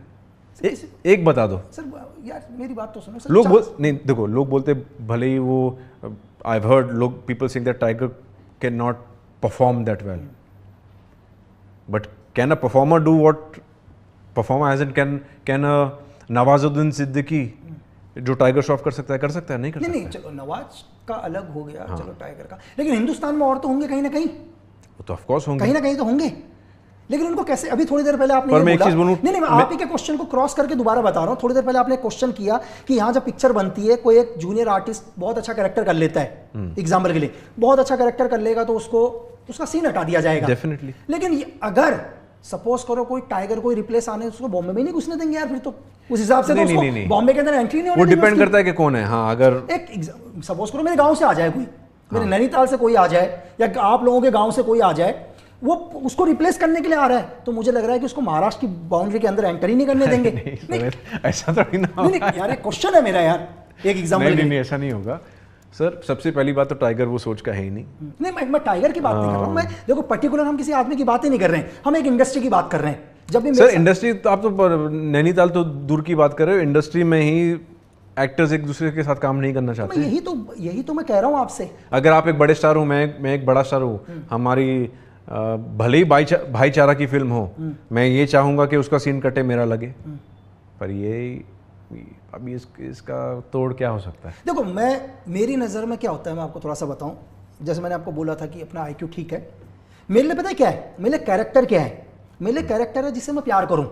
एक बता दो सर। यार मेरी बात तो सुनो सर। नहीं देखो, लोग बोलते भले ही वो, आई हैव हर्ड लोग people saying that Tiger can not perform that well, but can a performer do what performer as it can Nawazuddin Siddiqui जो टाइगर श्रॉफ कर सकता है? नहीं कर सकता। नहीं चलो, नवाज का अलग हो गया। हाँ। चलो टाइगर का, लेकिन हिंदुस्तान में और तो होंगे कहीं ना कहीं। वो तो ऑफ कोर्स होंगे, कहीं ना कहीं तो होंगे, लेकिन उनको कैसे? अभी थोड़ी देर पहले आपने पर मैं एक चीज बोलूं, नहीं, मैं आप ही के क्वेश्चन को क्रॉस करके दोबारा बता रहा हूं। थोड़ी देर पहले आपने क्वेश्चन किया कि यहाँ जब पिक्चर बनती है, कोई एक जूनियर आर्टिस्ट बहुत अच्छा कैरेक्टर कर लेता है, एग्जाम्पल के लिए बहुत अच्छा कैरेक्टर कर लेगा, तो उसका सीन हटा दिया जाएगा डेफिनेटली। लेकिन अगर सपोज करो कोई टाइगर कोई रिप्लेस आने, उसको बॉम्बे में नहीं घुसने देंगे यार, फिर तो उस हिसाब से तो बॉम्बे के अंदर एंट्री नहीं होने देंगे। वो डिपेंड करता है कि कौन है। हाँ, अगर एक सपोज करो मेरे गांव से आ जाए कोई, मेरे नैनीताल से कोई आ जाए, या आप लोगों के गांव से कोई आ जाए, वो उसको रिप्लेस करने के लिए आ रहा है, तो मुझे लग रहा है कि उसको महाराष्ट्र की बाउंड्री के अंदर एंटर ही नहीं करने देंगे। नहीं, ऐसा थोड़ी ना। नहीं यार, एक क्वेश्चन है मेरा यार, एक एग्जांपल। नहीं, ऐसा नहीं होगा सर। सबसे पहली बात तो टाइगर वो सोच का है ही नहीं। नहीं, मैं टाइगर की बात नहीं कर रहा हूँ। मैं देखो पर्टिकुलर हम किसी आदमी की बात ही नहीं कर रहे हैं, हम एक इंडस्ट्री की बात कर रहे हैं। जब भी सर इंडस्ट्री तो आप तो नैनीताल तो दूर की बात कर रहे हो, इंडस्ट्री में ही एक्टर्स एक दूसरे के साथ काम नहीं करना चाहते। यही तो मैं कह रहा हूँ आपसे। अगर आप एक बड़े स्टार हो, मैं एक बड़ा स्टार हूँ, हमारी भले ही भाईचारा की फिल्म हो, मैं ये चाहूँगा कि उसका सीन कटे, मेरा लगे, पर ये अभी इसका तोड़ क्या हो सकता है? देखो, मेरी नज़र में क्या होता है, मैं आपको थोड़ा सा बताऊं। जैसे मैंने आपको बोला था कि अपना IQ ठीक है, मेरे लिए पता है क्या है, मेरे लिए कैरेक्टर क्या है? मेरे लिए कैरेक्टर है जिसे मैं प्यार करूं।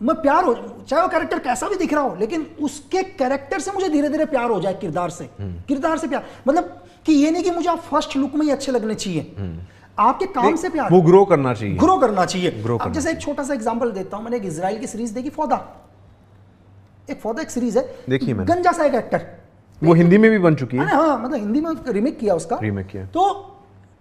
मैं प्यार हो, चाहे वो कैरेक्टर कैसा भी दिख रहा हो, लेकिन उसके कैरेक्टर से मुझे धीरे धीरे प्यार हो जाए, किरदार से प्यार। मतलब कि ये नहीं कि मुझे आप फर्स्ट लुक में ही अच्छे लगने चाहिए, आपके काम से प्यार, वो ग्रो करना चाहिए। अब जैसे एक छोटा सा एग्जांपल देता हूं, मैंने एक इजराइल की सीरीज देखी, फौदा एक सीरीज है, देखिए मैंने। गंजा सा एक एक्टर, वो हिंदी में भी बन चुकी है। हाँ, मतलब हिंदी में रीमेक किया उसका, रीमेक किया। तो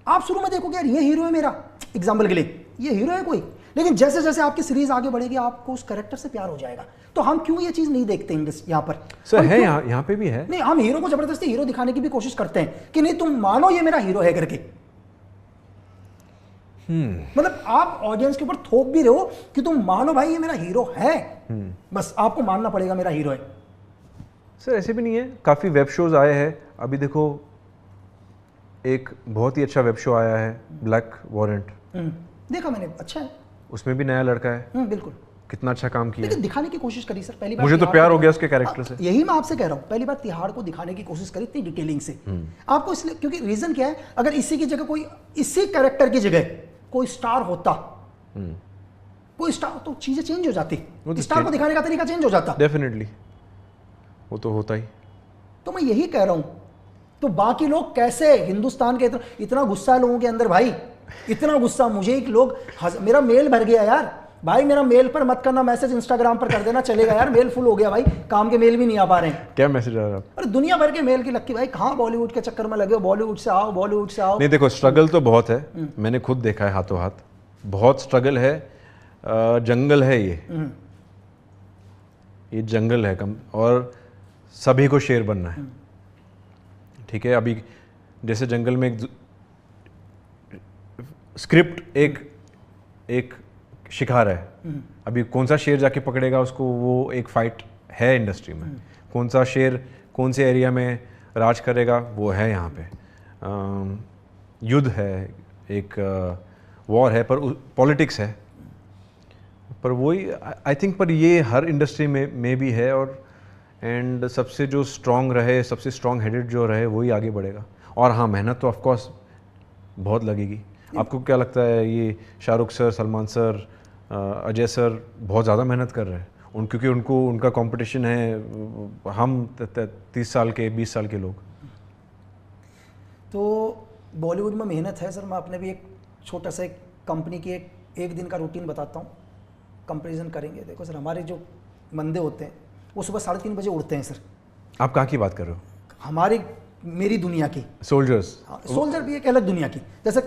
आप शुरू में देखोगे यार ये हीरो है मेरा, एग्जाम्पल के लिए ये हीरो है कोई, लेकिन जैसे जैसे आपकी सीरीज आगे बढ़ेगी आपको उस कैरेक्टर से प्यार हो जाएगा। तो हम क्यों ये चीज नहीं देखते यहाँ पर? सर है यहाँ पे भी है। नहीं, हम हीरो को जबरदस्ती हीरो दिखाने की भी कोशिश करते हैं कि नहीं तुम मानो ये मेरा हीरो है करके। मतलब आप ऑडियंस के ऊपर थोप भी रहे हो कि तुम मानो भाई ये मेरा हीरो है, बस आपको मानना पड़ेगा मेरा हीरो है। सर ऐसे भी नहीं है, काफ़ी वेब शोज आए हैं। अभी देखो एक बहुत ही अच्छा वेब शो आया है ब्लैक वारंट, देखा मैंने, अच्छा है, उसमें भी नया लड़का है, बिल्कुल कितना अच्छा काम किया। लेकिन दिखाने की कोशिश करी सर, पहली बार मुझे तो तिहाड़ प्यार को- हो गया उसके कैरेक्टर से। यही मैं आपसे कह रहा हूँ, पहली बार तिहाड़ को दिखाने की कोशिश करी इतनी डिटेलिंग से आपको, इसलिए क्योंकि रीजन क्या है, अगर इसी की जगह कोई इसी कैरेक्टर की जगह कोई स्टार होता, कोई स्टार, तो चीजें चेंज हो जाती, स्टार को दिखाने का तरीका चेंज हो जाता। डेफिनेटली वो तो होता ही। तो मैं यही कह रहा हूं, तो बाकी लोग कैसे हिंदुस्तान के इतना गुस्सा है लोगों के अंदर भाई, इतना गुस्सा मुझे एक लोग मेरा मेल भर गया यार भाई, मेरा मेल पर मत करना मैसेज, इंस्टाग्राम पर कर देना चलेगा यार, मेल फुल हो गया भाई, काम के मेल भी नहीं आ पा रहे हैं। क्या मैसेज आ रहा है? अरे दुनिया भर के मेल की लक्की भाई, कहाँ बॉलीवुड के चक्कर में लगे हो, बॉलीवुड से आओ, बॉलीवुड से आओ। नहीं देखो स्ट्रगल तो बहुत है, मैंने खुद देखा है हाथों हाथ, बहुत स्ट्रगल है। जंगल है ये जंगल है कम, और सभी को शेर बनना है, ठीक है। अभी जैसे जंगल में एक स्क्रिप्ट एक शिकार है, अभी कौन सा शेर जाके पकड़ेगा उसको, वो एक फाइट है इंडस्ट्री में। कौन सा शेर कौन से एरिया में राज करेगा वो है यहाँ पे। युद्ध है, एक वॉर है, पर पॉलिटिक्स है, पर वही आई थिंक, पर ये हर इंडस्ट्री में भी है। और एंड सबसे जो स्ट्रॉन्ग रहे, सबसे स्ट्रॉन्ग हेडेड जो रहे वही आगे बढ़ेगा। और हाँ, मेहनत तो ऑफकोर्स बहुत लगेगी। आपको क्या लगता है ये Shahrukh sir, Salman sir, Ajay sir बहुत ज़्यादा मेहनत कर रहे हैं क्योंकि उनका कंपटीशन है हम 30 साल के 20 साल के लोग। तो बॉलीवुड में मेहनत है सर। मैं अपने भी एक छोटा सा एक कंपनी की एक दिन का रूटीन बताता हूँ, कंपैरिजन करेंगे। देखो सर, हमारे जो बंदे होते हैं वो सुबह 3:30 बजे उठते हैं सर। आप कहाँ की बात कर रहे हो? मेरी दुनिया की सोल्जर्स। सोल्जर भी एक अलग दुनिया की। जैसे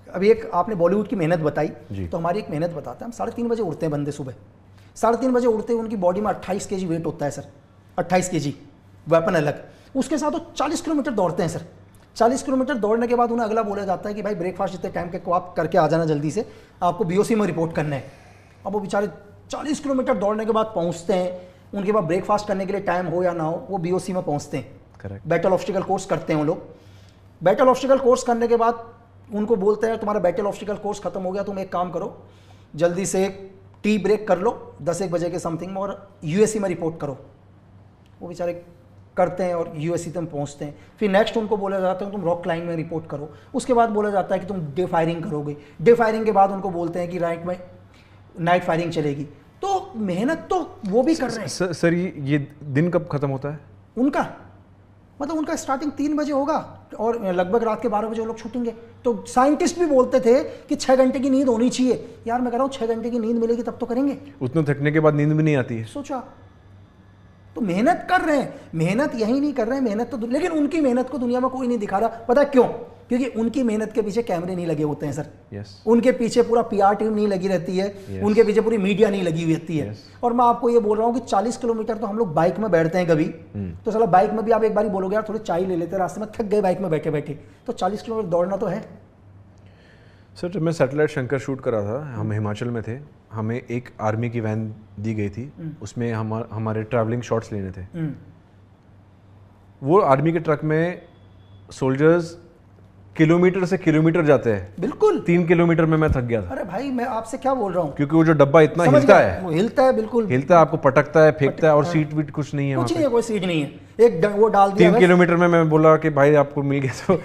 अभी एक आपने बॉलीवुड की मेहनत बताई, तो हमारी एक मेहनत बताते हैं। हम 3:30 बजे उठते हैं बंदे, सुबह 3:30 बजे उठते हैं। उनकी बॉडी में 28 kg वेट होता है सर, 28 kg, वेपन अलग। उसके साथ वो 40 किलोमीटर दौड़ते हैं सर। 40 किलोमीटर दौड़ने के बाद उन्हें अगला बोला जाता है कि भाई ब्रेकफास्ट इतने टाइम के को आप करके आ जाना जल्दी से, आपको बीओसी में रिपोर्ट करना है। अब वो बेचारे 40 किलोमीटर दौड़ने के बाद पहुंचते हैं, उनके बाद ब्रेकफास्ट करने के लिए टाइम हो या ना हो वो बीओसी में पहुंचते हैं। करेक्ट। बैटल ऑब्स्टिकल कोर्स करते हैं वो लोग। बैटल ऑब्स्टिकल कोर्स करने के बाद उनको बोलते हैं तुम्हारा बैटल ऑब्स्टिकल कोर्स खत्म हो गया, तुम एक काम करो, जल्दी से एक टी ब्रेक कर लो 10-1 बजे के समथिंग में, और यूएससी में रिपोर्ट करो। वो बेचारे करते हैं और यूएससी तक पहुंचते हैं। फिर नेक्स्ट उनको बोला जाता है तुम रॉक क्लाइंब में रिपोर्ट करो। उसके बाद बोला जाता है कि तुम डे फायरिंग करोगे। डे फायरिंग के बाद उनको बोलते हैं कि नाइट फायरिंग चलेगी। तो मेहनत तो वो भी कर रहे हैं। सर ये दिन कब खत्म होता है उनका? मतलब उनका स्टार्टिंग 3 बजे होगा और लगभग रात के 12 बजे वो लोग छूटेंगे। तो साइंटिस्ट भी बोलते थे कि 6 घंटे की नींद होनी चाहिए। यार मैं कह रहा हूँ 6 घंटे की नींद मिलेगी तब तो करेंगे। उतना थकने के बाद नींद भी नहीं आती है। सोचा, तो मेहनत कर रहे हैं, मेहनत यही नहीं कर रहे हैं, मेहनत तो लेकिन उनकी मेहनत को दुनिया में कोई नहीं दिखा रहा। पता है क्यों? क्योंकि उनकी मेहनत के पीछे कैमरे नहीं लगे होते हैं सर। उनके पीछे पूरा पीआर टीम नहीं लगी रहती है। उनके पीछे पूरी मीडिया नहीं लगी हुई रहती है। और मैं आपको ये बोल रहा हूँ कि 40 किलोमीटर तो हम लोग बाइक में बैठते हैं कभी, तो साला बाइक में भी आप एक बार बोलोगे यार थोड़ी चाय ले लेते, रास्ते में थक गए बाइक में बैठे बैठे, तो 40 किलोमीटर दौड़ना तो है। सर जब मैं सैटेलाइट शंकर शूट करा था, हम हिमाचल में थे, हमें एक आर्मी की वैन दी गई थी, उसमें हमारे ट्रैवलिंग शॉट्स लेने थे। वो आर्मी के ट्रक में सोल्जर्स किलोमीटर से किलोमीटर जाते हैं। बिल्कुल 3 किलोमीटर में मैं थक गया था। अरे भाई मैं आपसे क्या बोल रहा हूँ, क्योंकि वो जो डब्बा इतना हिलता है, वो हिलता है, बिल्कुल हिलता है, आपको पटकता है, फेंकता है, और सीट वीट कुछ नहीं है, कुछ नहीं है, कोई सीट नहीं है, एक वो डाल दिया। 3 किलोमीटर में मैं बोला कि भाई आपको मिल गया तो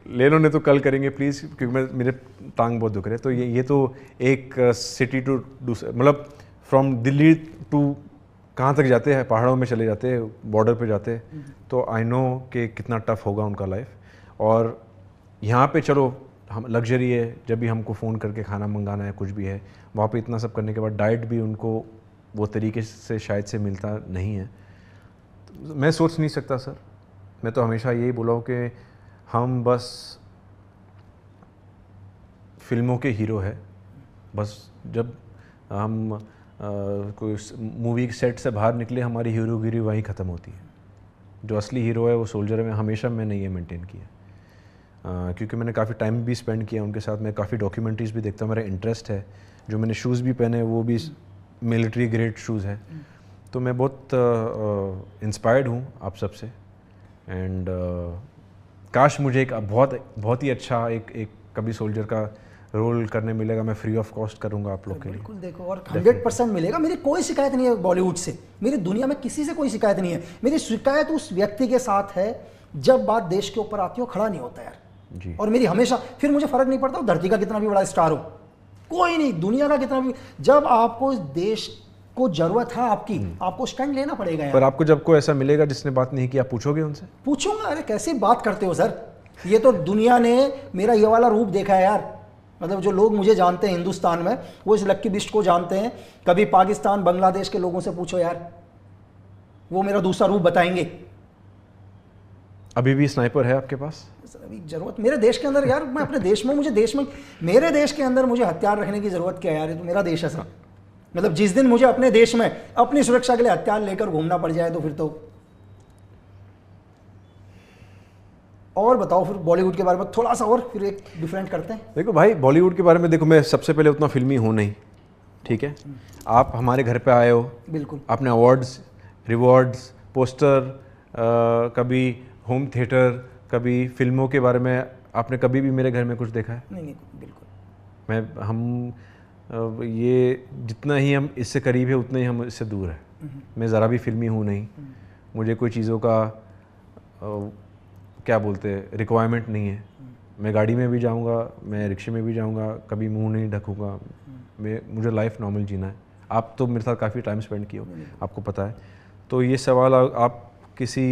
ले लो, नहीं तो कल करेंगे प्लीज़, क्योंकि मेरे टांग बहुत दुख रहे। तो ये तो एक सिटी टू मतलब फ्रॉम दिल्ली टू कहाँ तक जाते हैं, पहाड़ों में चले जाते हैं, बॉर्डर पे जाते हैं। तो आई नो कि कितना टफ होगा उनका लाइफ। और यहाँ पे चलो हम लग्जरी है, जब भी हमको फ़ोन करके खाना मंगाना है, कुछ भी है, वहाँ पे इतना सब करने के बाद डाइट भी उनको वो तरीके से शायद से मिलता नहीं है। तो मैं सोच नहीं सकता सर। मैं तो हमेशा यही बोला हूँ कि हम बस फिल्मों के हीरो है, बस जब हम कोई मूवी सेट से बाहर निकले हमारी हीरोगिरी वहीं ख़त्म होती है। जो असली हीरो है वो सोल्जर है। हमेशा मैंने ये मेंटेन किया क्योंकि मैंने काफ़ी टाइम भी स्पेंड किया उनके साथ। मैं काफ़ी डॉक्यूमेंट्रीज़ भी देखता हूँ, मेरा इंटरेस्ट है। जो मैंने शूज़ भी पहने वो भी मिलिट्री ग्रेड शूज़ हैं। तो मैं बहुत इंस्पायर्ड हूँ आप सबसे। एंड काश मुझे एक बहुत ही अच्छा एक कभी सोल्जर का रोल करने मिलेगा। मैं फ्री ऑफ कॉस्ट करूंगा आप लोग के लिए। बिल्कुल, देखो, और 100% मिलेगा। मेरी कोई शिकायत नहीं है बॉलीवुड से, मेरी दुनिया में किसी से कोई शिकायत नहीं है। मेरी शिकायत उस व्यक्ति के साथ है जब बात देश के ऊपर आती हो खड़ा नहीं होता यार जी। और मेरी हमेशा, फिर मुझे फर्क नहीं पड़ता धरती का कितना भी बड़ा स्टार हो, कोई नहीं, दुनिया का कितना भी, जब आपको देश को जरूरत है आपकी, आपको स्टैंड लेना पड़ेगा यार। पर आपको जब कोई ऐसा मिलेगा जिसने बात नहीं की, आप पूछोगे उनसे? पूछूंगा। अरे कैसी बात करते हो सर, ये तो दुनिया ने मेरा ये वाला रूप देखा है यार। मतलब जो लोग मुझे जानते हैं हिंदुस्तान में, वो इस लक्की बिस्ट को जानते हैं। कभी पाकिस्तान बांग्लादेश के लोगों से पूछो यार, वो मेरा दूसरा रूप बताएंगे। अभी भी स्नाइपर है आपके पास? सर अभी जरूरत मेरे देश के अंदर यार, मैं अपने देश में, मेरे देश के अंदर मुझे हथियार रखने की जरूरत क्या है यार? ये तो मेरा देश है सर। मतलब जिस दिन मुझे अपने देश में अपनी सुरक्षा के लिए हथियार लेकर घूमना पड़ जाए तो फिर तो। और बताओ फिर बॉलीवुड के बारे में थोड़ा सा, और फिर एक डिफरेंट करते हैं। देखो भाई, बॉलीवुड के बारे में देखो, मैं सबसे पहले उतना फिल्मी हूँ नहीं, ठीक है? आप हमारे घर पे आए हो, बिल्कुल, आपने अवार्ड्स, रिवॉर्ड्स, पोस्टर, कभी होम थिएटर, कभी फिल्मों के बारे में आपने कभी भी मेरे घर में कुछ देखा है? नहीं बिल्कुल। ये जितना ही हम इससे करीब है उतना ही हम इससे दूर है। मैं ज़रा भी फिल्मी हूँ नहीं। मुझे कोई चीज़ों का क्या बोलते हैं रिक्वायरमेंट नहीं है। मैं गाड़ी में भी जाऊँगा, मैं रिक्शे में भी जाऊँगा, कभी मुंह नहीं ढकूँगा। मुझे लाइफ नॉर्मल जीना है। आप तो मेरे साथ काफ़ी टाइम स्पेंड किए हो, आपको पता है। तो ये सवाल आप किसी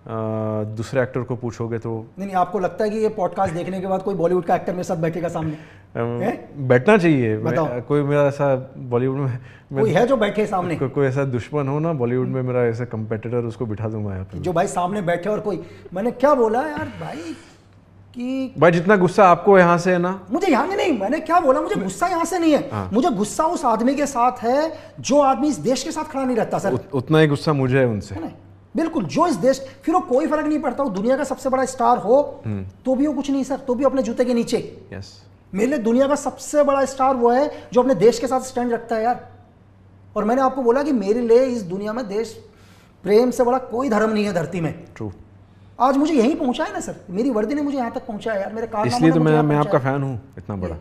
दूसरे एक्टर को पूछोगे तो नहीं, आपको लगता है कि ये पॉडकास्ट देखने के बाद कोई बॉलीवुड का एक्टर मेरे साथ बैठेगा सामने? बैठना चाहिए। बताओ। कोई मेरा ऐसा बॉलीवुड में कोई है जो बैठे सामने? कोई ऐसा दुश्मन हो ना बॉलीवुड में मेरा, ऐसा कंपेटिटर, उसको बिठा दूंगा यहाँ पे। जो भाई सामने बैठे। और कोई, मैंने क्या बोला यार भाई कि भाई जितना गुस्सा आपको यहाँ से है ना, मुझे यहाँ में नहीं, मैंने क्या बोला, मुझे गुस्सा यहाँ से नहीं है। हाँ। मुझे गुस्सा उस आदमी के साथ है जो आदमी इस देश के साथ खड़ा नहीं रहता सर। उतना ही गुस्सा मुझे है उनसे। है ना? बिल्कुल, जो इस देश, फिर वो कोई फर्क नहीं पड़ता, वो दुनिया का सबसे बड़ा स्टार हो तो भी वो कुछ नहीं सर, तो भी अपने जूते के नीचे। यस। मेरे लिए दुनिया का सबसे बड़ा स्टार वो है जो अपने देश के साथ स्टैंड रखता है यार। और मैंने आपको बोला कि मेरे लिए इस दुनिया में देश प्रेम से बड़ा कोई धर्म नहीं है धरती में। ट्रू। आज मुझे यहीं पहुंचा है ना सर, मेरी वर्दी ने मुझे यहाँ तक पहुंचा है यार, मेरे कारनामों इसलिए ने तो मुझे यहाँ मैं पहुंचाया आपका फैन हूँ इतना बड़ा।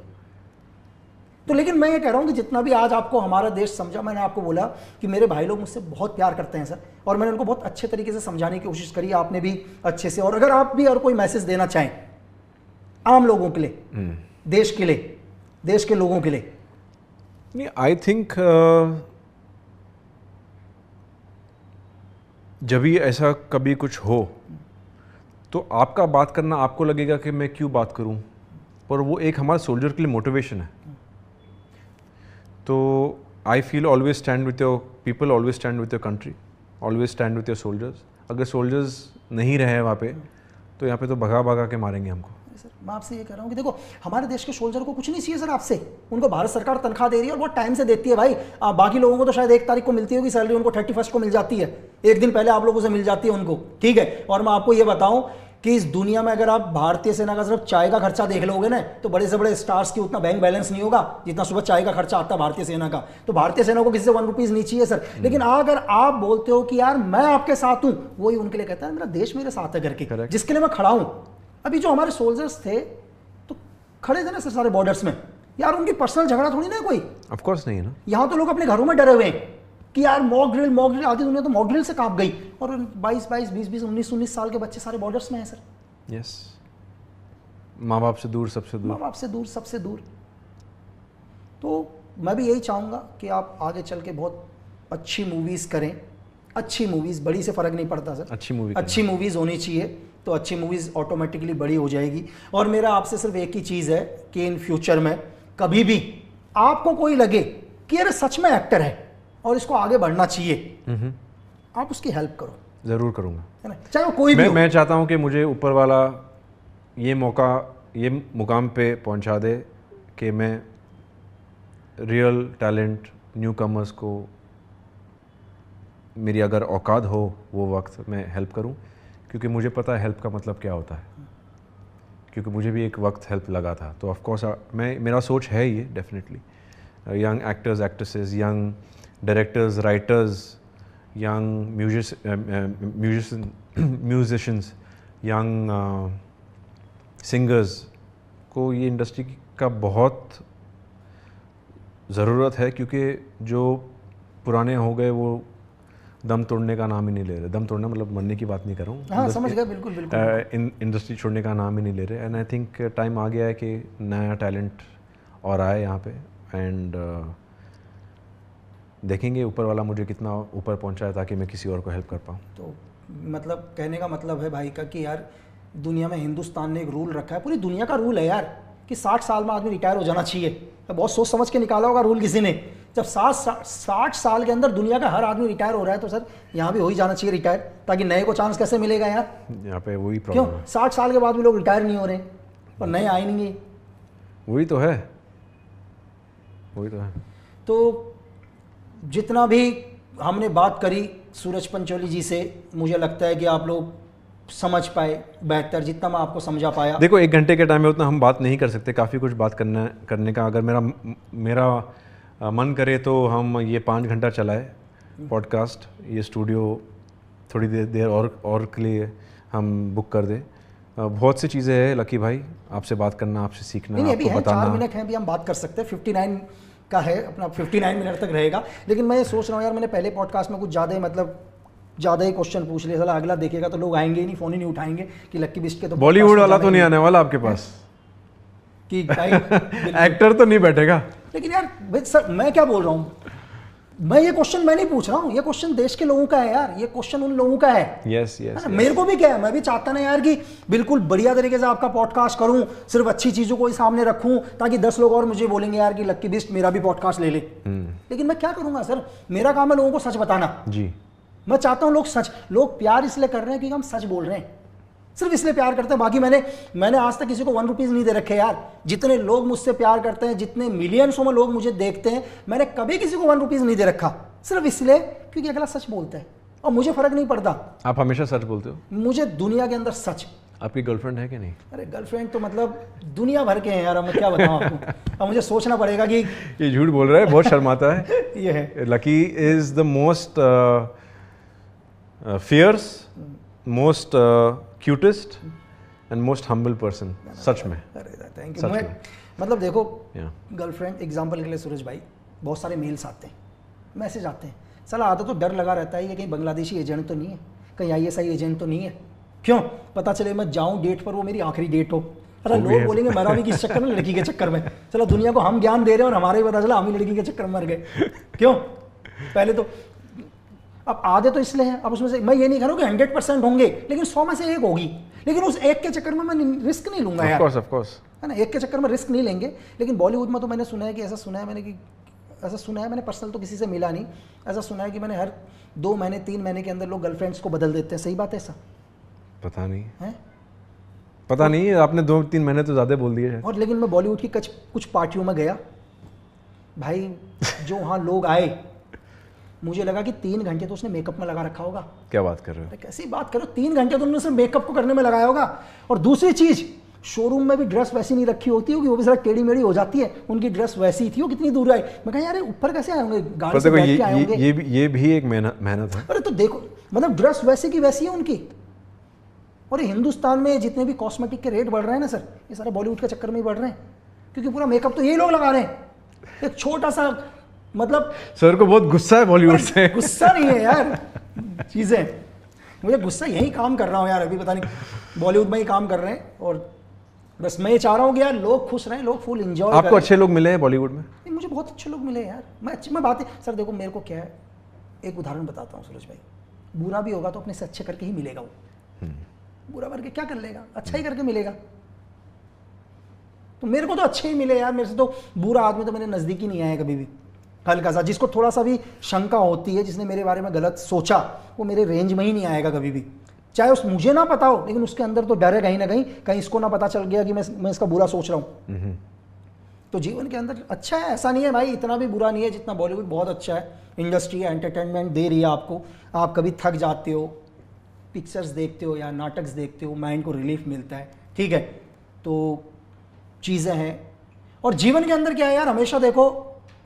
तो लेकिन मैं ये कह रहा हूँ कि जितना भी आज आपको हमारा देश समझा, मैंने आपको बोला कि मेरे भाई लोग मुझसे बहुत प्यार करते हैं सर, और मैंने उनको बहुत अच्छे तरीके से समझाने की कोशिश करी, आपने भी अच्छे से। और अगर आप भी और कोई मैसेज देना चाहें आम लोगों के लिए, देश के लिए, देश के लोगों के लिए। नहीं, आई थिंक जब भी ऐसा कभी कुछ हो तो आपका बात करना, आपको लगेगा कि मैं क्यों बात करूं, पर वो एक हमारे सोल्जर के लिए मोटिवेशन है। तो I feel always stand with your people, always stand with your country, always stand with your soldiers. अगर सोल्जर्स नहीं रहे वहाँ पे तो यहाँ पे तो भगा भगा के मारेंगे हमको। सर मैं आपसे ये कह रहा हूँ कि देखो, हमारे देश के सोल्जर को कुछ नहीं चाहिए सर आपसे, उनको भारत सरकार तनख्वाह दे रही है और बहुत टाइम से देती है भाई। बाकी लोगों को तो शायद 1 तारीख को मिलती होगी सैलरी, उनको 31 को मिल जाती है, एक दिन पहले आप लोगों से मिल जाती है उनको, ठीक है। और मैं आपको ये बताऊं कि इस दुनिया में अगर आप भारतीय सेना का सिर्फ चाय का खर्चा देख लोगे ना, तो बड़े से बड़े स्टार्स की उतना बैंक बैलेंस नहीं होगा जितना सुबह चाय का खर्चा आता है भारतीय सेना का। तो भारतीय सेना को किसी से 1 रुपीज नहीं चाहिए सर। लेकिन अगर आप बोलते हो कि यार मैं आपके साथ हूं, वही उनके लिए कहता है मेरा देश मेरे साथ है करके, जिसके लिए मैं खड़ा हूं। अभी जो हमारे सोल्जर्स थे तो खड़े थे ना सर सारे बॉर्डर्स में, यार उनकी पर्सनल झगड़ा थोड़ी ना कोई, ऑफ कोर्स नहीं है ना। यहां तो लोग अपने घरों में डरे हुए हैं कि यार मॉक ड्रिल, आधी दुनिया तो मॉक ड्रिल से कांप गई, और 22, 20, 19 साल के बच्चे सारे बॉर्डर्स में हैं सर। यस, माँ बाप से दूर, सबसे दूर, माँ बाप से दूर, सबसे दूर। तो मैं भी यही चाहूँगा कि आप आगे चल के बहुत अच्छी मूवीज़ करें, अच्छी मूवीज़, बड़ी से फ़र्क नहीं पड़ता सर, अच्छी मूवीज़ होनी चाहिए, तो अच्छी मूवीज़ ऑटोमेटिकली बड़ी हो जाएगी। और मेरा आपसे सिर्फ एक ही चीज़ है कि इन फ्यूचर में कभी भी आपको कोई लगे कि यार सच में एक्टर है और इसको आगे बढ़ना चाहिए, आप उसकी हेल्प करो। ज़रूर करूँगा, है ना, चाहे वो कोई भी हो। मैं चाहता हूँ कि मुझे ऊपर वाला ये मौका, ये मुकाम पे पहुँचा दे कि मैं रियल टैलेंट न्यू कमर्स को मेरी अगर औकात हो वो वक्त मैं हेल्प करूं, क्योंकि मुझे पता है हेल्प का मतलब क्या होता है, क्योंकि मुझे भी एक वक्त हेल्प लगा था। तो ऑफ कोर्स मेरा सोच है ये definitely young actors actresses, young directors writers, young musicians, young singers को ये इंडस्ट्री का बहुत ज़रूरत है, क्योंकि जो पुराने हो गए वो दम तोड़ने का नाम ही नहीं ले रहे। दम तोड़ना मतलब मरने की बात नहीं कर रहा हूँ, हाँ समझ गया, बिल्कुल बिल्कुल। इंडस्ट्री छोड़ने का नाम ही नहीं ले रहे। एंड आई थिंक टाइम आ गया है कि नया टैलेंट और आए यहाँ पे। एंड देखेंगे ऊपर वाला मुझे कितना ऊपर पहुँचाए ताकि मैं किसी और को हेल्प कर पाऊँ। तो मतलब कहने का मतलब है भाई का कि यार दुनिया में हिंदुस्तान ने एक रूल रखा है, पूरी दुनिया का रूल है यार, कि 60 साल में आदमी रिटायर हो जाना चाहिए। तो बहुत सोच समझ के निकाला होगा रूल किसी ने। जब 60 साल के अंदर दुनिया का हर आदमी रिटायर हो रहा है तो सर यहाँ भी हो ही जाना चाहिए रिटायर, ताकि नए को चांस कैसे मिलेगा यार। यहाँ पे वही क्यों प्रॉब्लम है। 60 साल के बाद भी लोग रिटायर नहीं हो रहे और नए आए नहीं। वही तो है, वही तो है। तो जितना भी हमने बात करी सूरज पंचोली जी से, मुझे लगता है कि आप लोग समझ पाए बेहतर, जितना मैं आपको समझा पाया। देखो 1 घंटे के टाइम में उतना हम बात नहीं कर सकते, काफ़ी कुछ बात करने का। अगर मेरा मन करे तो हम ये 5 घंटा चलाए पॉडकास्ट, ये स्टूडियो थोड़ी देर और के लिए हम बुक कर दें। बहुत सी चीज़ें हैं लकी भाई, आपसे बात करना, आपसे सीखना, नहीं, अभी आपको है बताना। 4 मिनट हैं, अभी हम बात कर सकते हैं। 59 का है अपना, 59 मिनट तक रहेगा। लेकिन मैं ये सोच रहा हूँ यार, मैंने पहले पॉडकास्ट में कुछ ज़्यादा ही क्वेश्चन पूछ लिया, साला अगला देखेगा तो लोग आएंगे ही नहीं, फ़ोन ही नहीं उठाएंगे कि लक्की बिस्ट के तो बॉलीवुड वाला तो नहीं आने वाला आपके पास कि भाई एक्टर तो नहीं बैठेगा। लेकिन यार भाई सर, मैं क्या बोल रहा हूँ, मैं ये क्वेश्चन मैं नहीं पूछ रहा हूँ, ये क्वेश्चन देश के लोगों का है यार, ये क्वेश्चन उन लोगों का है। यस है ना? मेरे को भी क्या है, मैं भी चाहता ना यार कि बिल्कुल बढ़िया तरीके से आपका पॉडकास्ट करूं, सिर्फ अच्छी चीजों को ही सामने रखूं, ताकि 10 लोग और मुझे बोलेंगे यार कि लक्की बिस्ट मेरा भी पॉडकास्ट ले ले। लेकिन मैं क्या करूंगा सर, मेरा काम है लोगों को सच बताना जी। मैं चाहता हूं लोग प्यार इसलिए कर रहे हैं क्योंकि हम सच बोल रहे हैं, सिर्फ इसलिए प्यार करते हैं। बाकी मैंने आज तक किसी को 1 रुपीज़ नहीं दे रखे यार। जितने लोग मुझसे प्यार करते हैं, जितने मिलियंसों में लोग मुझे देखते हैं, मैंने कभी किसी को 1 रुपीज़ नहीं दे रखा, सिर्फ इसलिए क्योंकि अगला सच बोलता है और मुझे फर्क नहीं पड़ता। आप हमेशा सच बोलते हो? मुझे दुनिया के अंदर सच। आपकी गर्लफ्रेंड है कि नहीं? अरे गर्लफ्रेंड तो मतलब दुनिया भर के हैं यार, अब मैं क्या बताऊं आपको। अब मुझे सोचना पड़ेगा कि ये झूठ बोल रहा है, बहुत शर्माता है। ये है Lucky is the most fierce, most cutest and most humble person, सच में। अरे थैंक सच यू। में। मतलब देखो Yeah. गर्लफ्रेंड एग्जाम्पल के लिए सूरज भाई, बहुत सारे मेल्स आते हैं, मैसेज आते हैं, साला आधा तो डर लगा रहता है ये कहीं बांग्लादेशी एजेंट तो नहीं है, कहीं ISI एजेंट तो नहीं है। क्यों पता चले मैं जाऊं डेट पर, वो मेरी आखिरी डेट हो। अरे लोग बोलेंगे मरा भी किस चक्कर में, लड़की के चक्कर में। चलो दुनिया को हम ज्ञान दे रहे हैं और हमारे ही पता चला हम ही लड़की के चक्कर में मर गए। क्यों पहले तो अब आधे तो इसलिए हैं, अब उसमें से मैं ये नहीं कह रहा हूँ कि 100% होंगे, लेकिन 100 में से 1 होगी। लेकिन उस 1 के चक्कर में मैं रिस्क नहीं लूंगा यार। ऑफ कोर्स है ना, 1 के चक्कर में रिस्क नहीं लेंगे। लेकिन बॉलीवुड में तो मैंने सुना है कि ऐसा सुना है मैंने पर्सनल तो किसी से मिला नहीं, ऐसा सुना है कि मैंने हर 2 महीने 3 महीने के अंदर लोग गर्लफ्रेंड्स को बदल देते हैं। सही बात है ऐसा? पता नहीं है पता नहीं, आपने 2-3 महीने तो ज़्यादा बोल दिए। और लेकिन मैं बॉलीवुड की कुछ पार्टियों में गया भाई, जो वहाँ लोग आए, मुझे लगा कि 3 घंटे तो उसने मेकअप में लगा रखा होगा। क्या बात कर रहे हो? अरे कैसी बात करो, 3 घंटे तो उन्होंने सिर्फ मेकअप को करने में लगाया होगा। और दूसरी चीज, शोरूम में भी ड्रेस वैसी नहीं रखी होती होगी, वो भी जरा टेढ़ी मेढ़ी हो जाती है, उनकी ड्रेस वैसी थी। वो कितनी दूर आए, मैं कहा यार ऊपर कैसे आए होंगे, गाड़ी से बैठ के आए होंगे। ये भी एक मेहनत है। अरे तो देखो, मतलब ड्रेस वैसी की वैसी है उनकी। और हिंदुस्तान में जितने भी कॉस्मेटिक के रेट बढ़ रहे हैं ना सर, ये सारे बॉलीवुड के चक्कर में ही बढ़ रहे हैं, क्योंकि पूरा मेकअप तो यही लोग लगा रहे हैं। एक छोटा सा मतलब, सर को बहुत गुस्सा है बॉलीवुड से। गुस्सा नहीं है यार, चीजें मुझे गुस्सा यही काम कर रहा हूँ यार, अभी पता नहीं बॉलीवुड में ही काम कर रहे हैं। और बस मैं ये चाह रहा हूँ कि यार लोग खुश रहें, लोग फुल एंजॉय करें। आपको अच्छे लोग मिले हैं बॉलीवुड में? नहीं, मुझे बहुत अच्छे लोग मिले यार। मैं बात सर देखो, मेरे को क्या है, एक उदाहरण बताता हूँ सूरज भाई, बुरा भी होगा तो अपने से अच्छे करके ही मिलेगा वो। बुरा करके क्या कर लेगा, अच्छा ही करके मिलेगा। तो मेरे को तो अच्छे ही मिले यार, मेरे से तो बुरा आदमी तो मेरे नजदीक ही नहीं आया कभी भी। हल्का सा, जिसको थोड़ा सा भी शंका होती है, जिसने मेरे बारे में गलत सोचा, वो मेरे रेंज में ही नहीं आएगा कभी भी। चाहे उस मुझे ना पता हो, लेकिन उसके अंदर तो डर है कहीं ना कहीं इसको ना पता चल गया कि मैं इसका बुरा सोच रहा हूँ। तो जीवन के अंदर अच्छा है, ऐसा नहीं है भाई, इतना भी बुरा नहीं है जितना बॉलीवुड बहुत अच्छा है। इंडस्ट्री है, एंटरटेनमेंट दे रही है आपको, आप कभी थक जाते हो, पिक्चर्स देखते हो या नाटक देखते हो, माइंड को रिलीफ मिलता है, ठीक है, तो चीज़ें हैं। और जीवन के अंदर क्या है यार, हमेशा देखो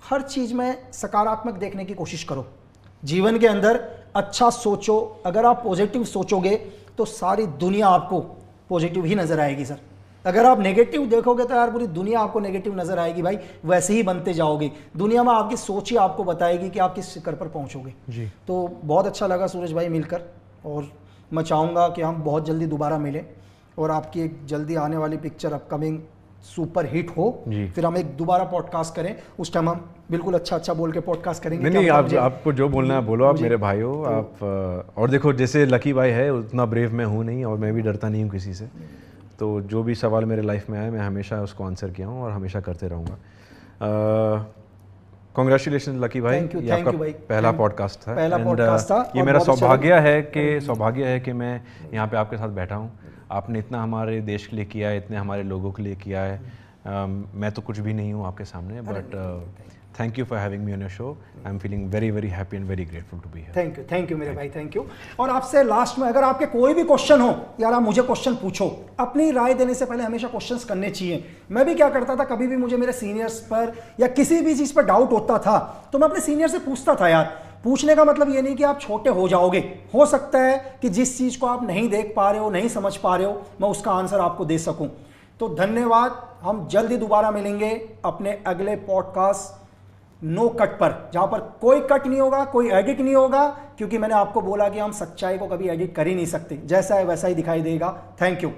हर चीज़ में सकारात्मक देखने की कोशिश करो। जीवन के अंदर अच्छा सोचो, अगर आप पॉजिटिव सोचोगे तो सारी दुनिया आपको पॉजिटिव ही नज़र आएगी सर। अगर आप नेगेटिव देखोगे तो यार पूरी दुनिया आपको नेगेटिव नज़र आएगी भाई, वैसे ही बनते जाओगे। दुनिया में आपकी सोच ही आपको बताएगी कि आप किस शिखर पर पहुंचोगे जी। तो बहुत अच्छा लगा सूरज भाई मिलकर, और मैं चाहूँगा कि हम बहुत जल्दी दोबारा मिलें और आपकी एक जल्दी आने वाली पिक्चर अपकमिंग सुपर हिट हो, फिर हम एक दोबारा पॉडकास्ट करें, उस टाइम हम बिल्कुल अच्छा बोल के पॉडकास्ट करेंगे। नहीं, आपको जो बोलना है बोलो, आप मेरे भाई हो आप। और देखो जैसे लकी भाई है उतना ब्रेव मैं हूँ नहीं, और मैं भी डरता नहीं हूँ किसी से, तो जो भी सवाल मेरे लाइफ में आए मैं हमेशा उसको आंसर किया हूँ और हमेशा करते रहूँगा। कॉन्ग्रेचुलेशन लकी भाई, ये आपका पहला पॉडकास्ट था, पहला पॉडकास्ट था। ये मेरा सौभाग्य है कि मैं यहाँ पे आपके साथ बैठा हूँ। आपने इतना हमारे देश के लिए किया है, इतने हमारे लोगों के लिए किया है। मैं तो कुछ भी नहीं हूँ आपके सामने, but thank you for having me on your show. I am feeling very very happy and very grateful to be here. Thank you मेरे भाई, थैंक यू। और आपसे लास्ट में, अगर आपके कोई भी क्वेश्चन हो यार, आप मुझे क्वेश्चन पूछो। अपनी राय देने से पहले हमेशा क्वेश्चंस करने चाहिए। मैं भी क्या करता था, कभी भी मुझे मेरे सीनियर्स पर या किसी भी चीज़ पर डाउट होता था तो मैं अपने सीनियर से पूछता था यार। पूछने का मतलब ये नहीं कि आप छोटे हो जाओगे, हो सकता है कि जिस चीज़ को आप नहीं देख पा रहे हो, नहीं समझ पा रहे हो, मैं उसका आंसर आपको दे सकूं। तो धन्यवाद, हम जल्दी दोबारा मिलेंगे अपने अगले पॉडकास्ट नो कट पर, जहां पर कोई कट नहीं होगा, कोई एडिट नहीं होगा, क्योंकि मैंने आपको बोला कि हम सच्चाई को कभी एडिट कर ही नहीं सकते, जैसा है वैसा ही दिखाई देगा। Thank you.